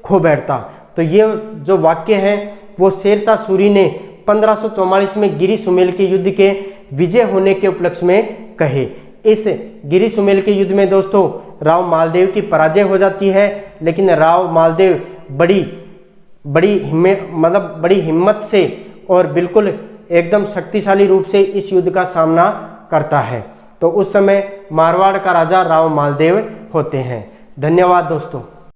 खो बैठता। तो ये जो वाक्य हैं वो शेरशाह सूरी ने 1544 में गिरी सुमेल के युद्ध के विजय होने के उपलक्ष्य में कहे। इस गिरी सुमेल के युद्ध में दोस्तों राव मालदेव की पराजय हो जाती है, लेकिन राव मालदेव बड़ी हिम्मत से और बिल्कुल एकदम शक्तिशाली रूप से इस युद्ध का सामना करता है। तो उस समय मारवाड़ का राजा राव मालदेव होते हैं। धन्यवाद दोस्तों।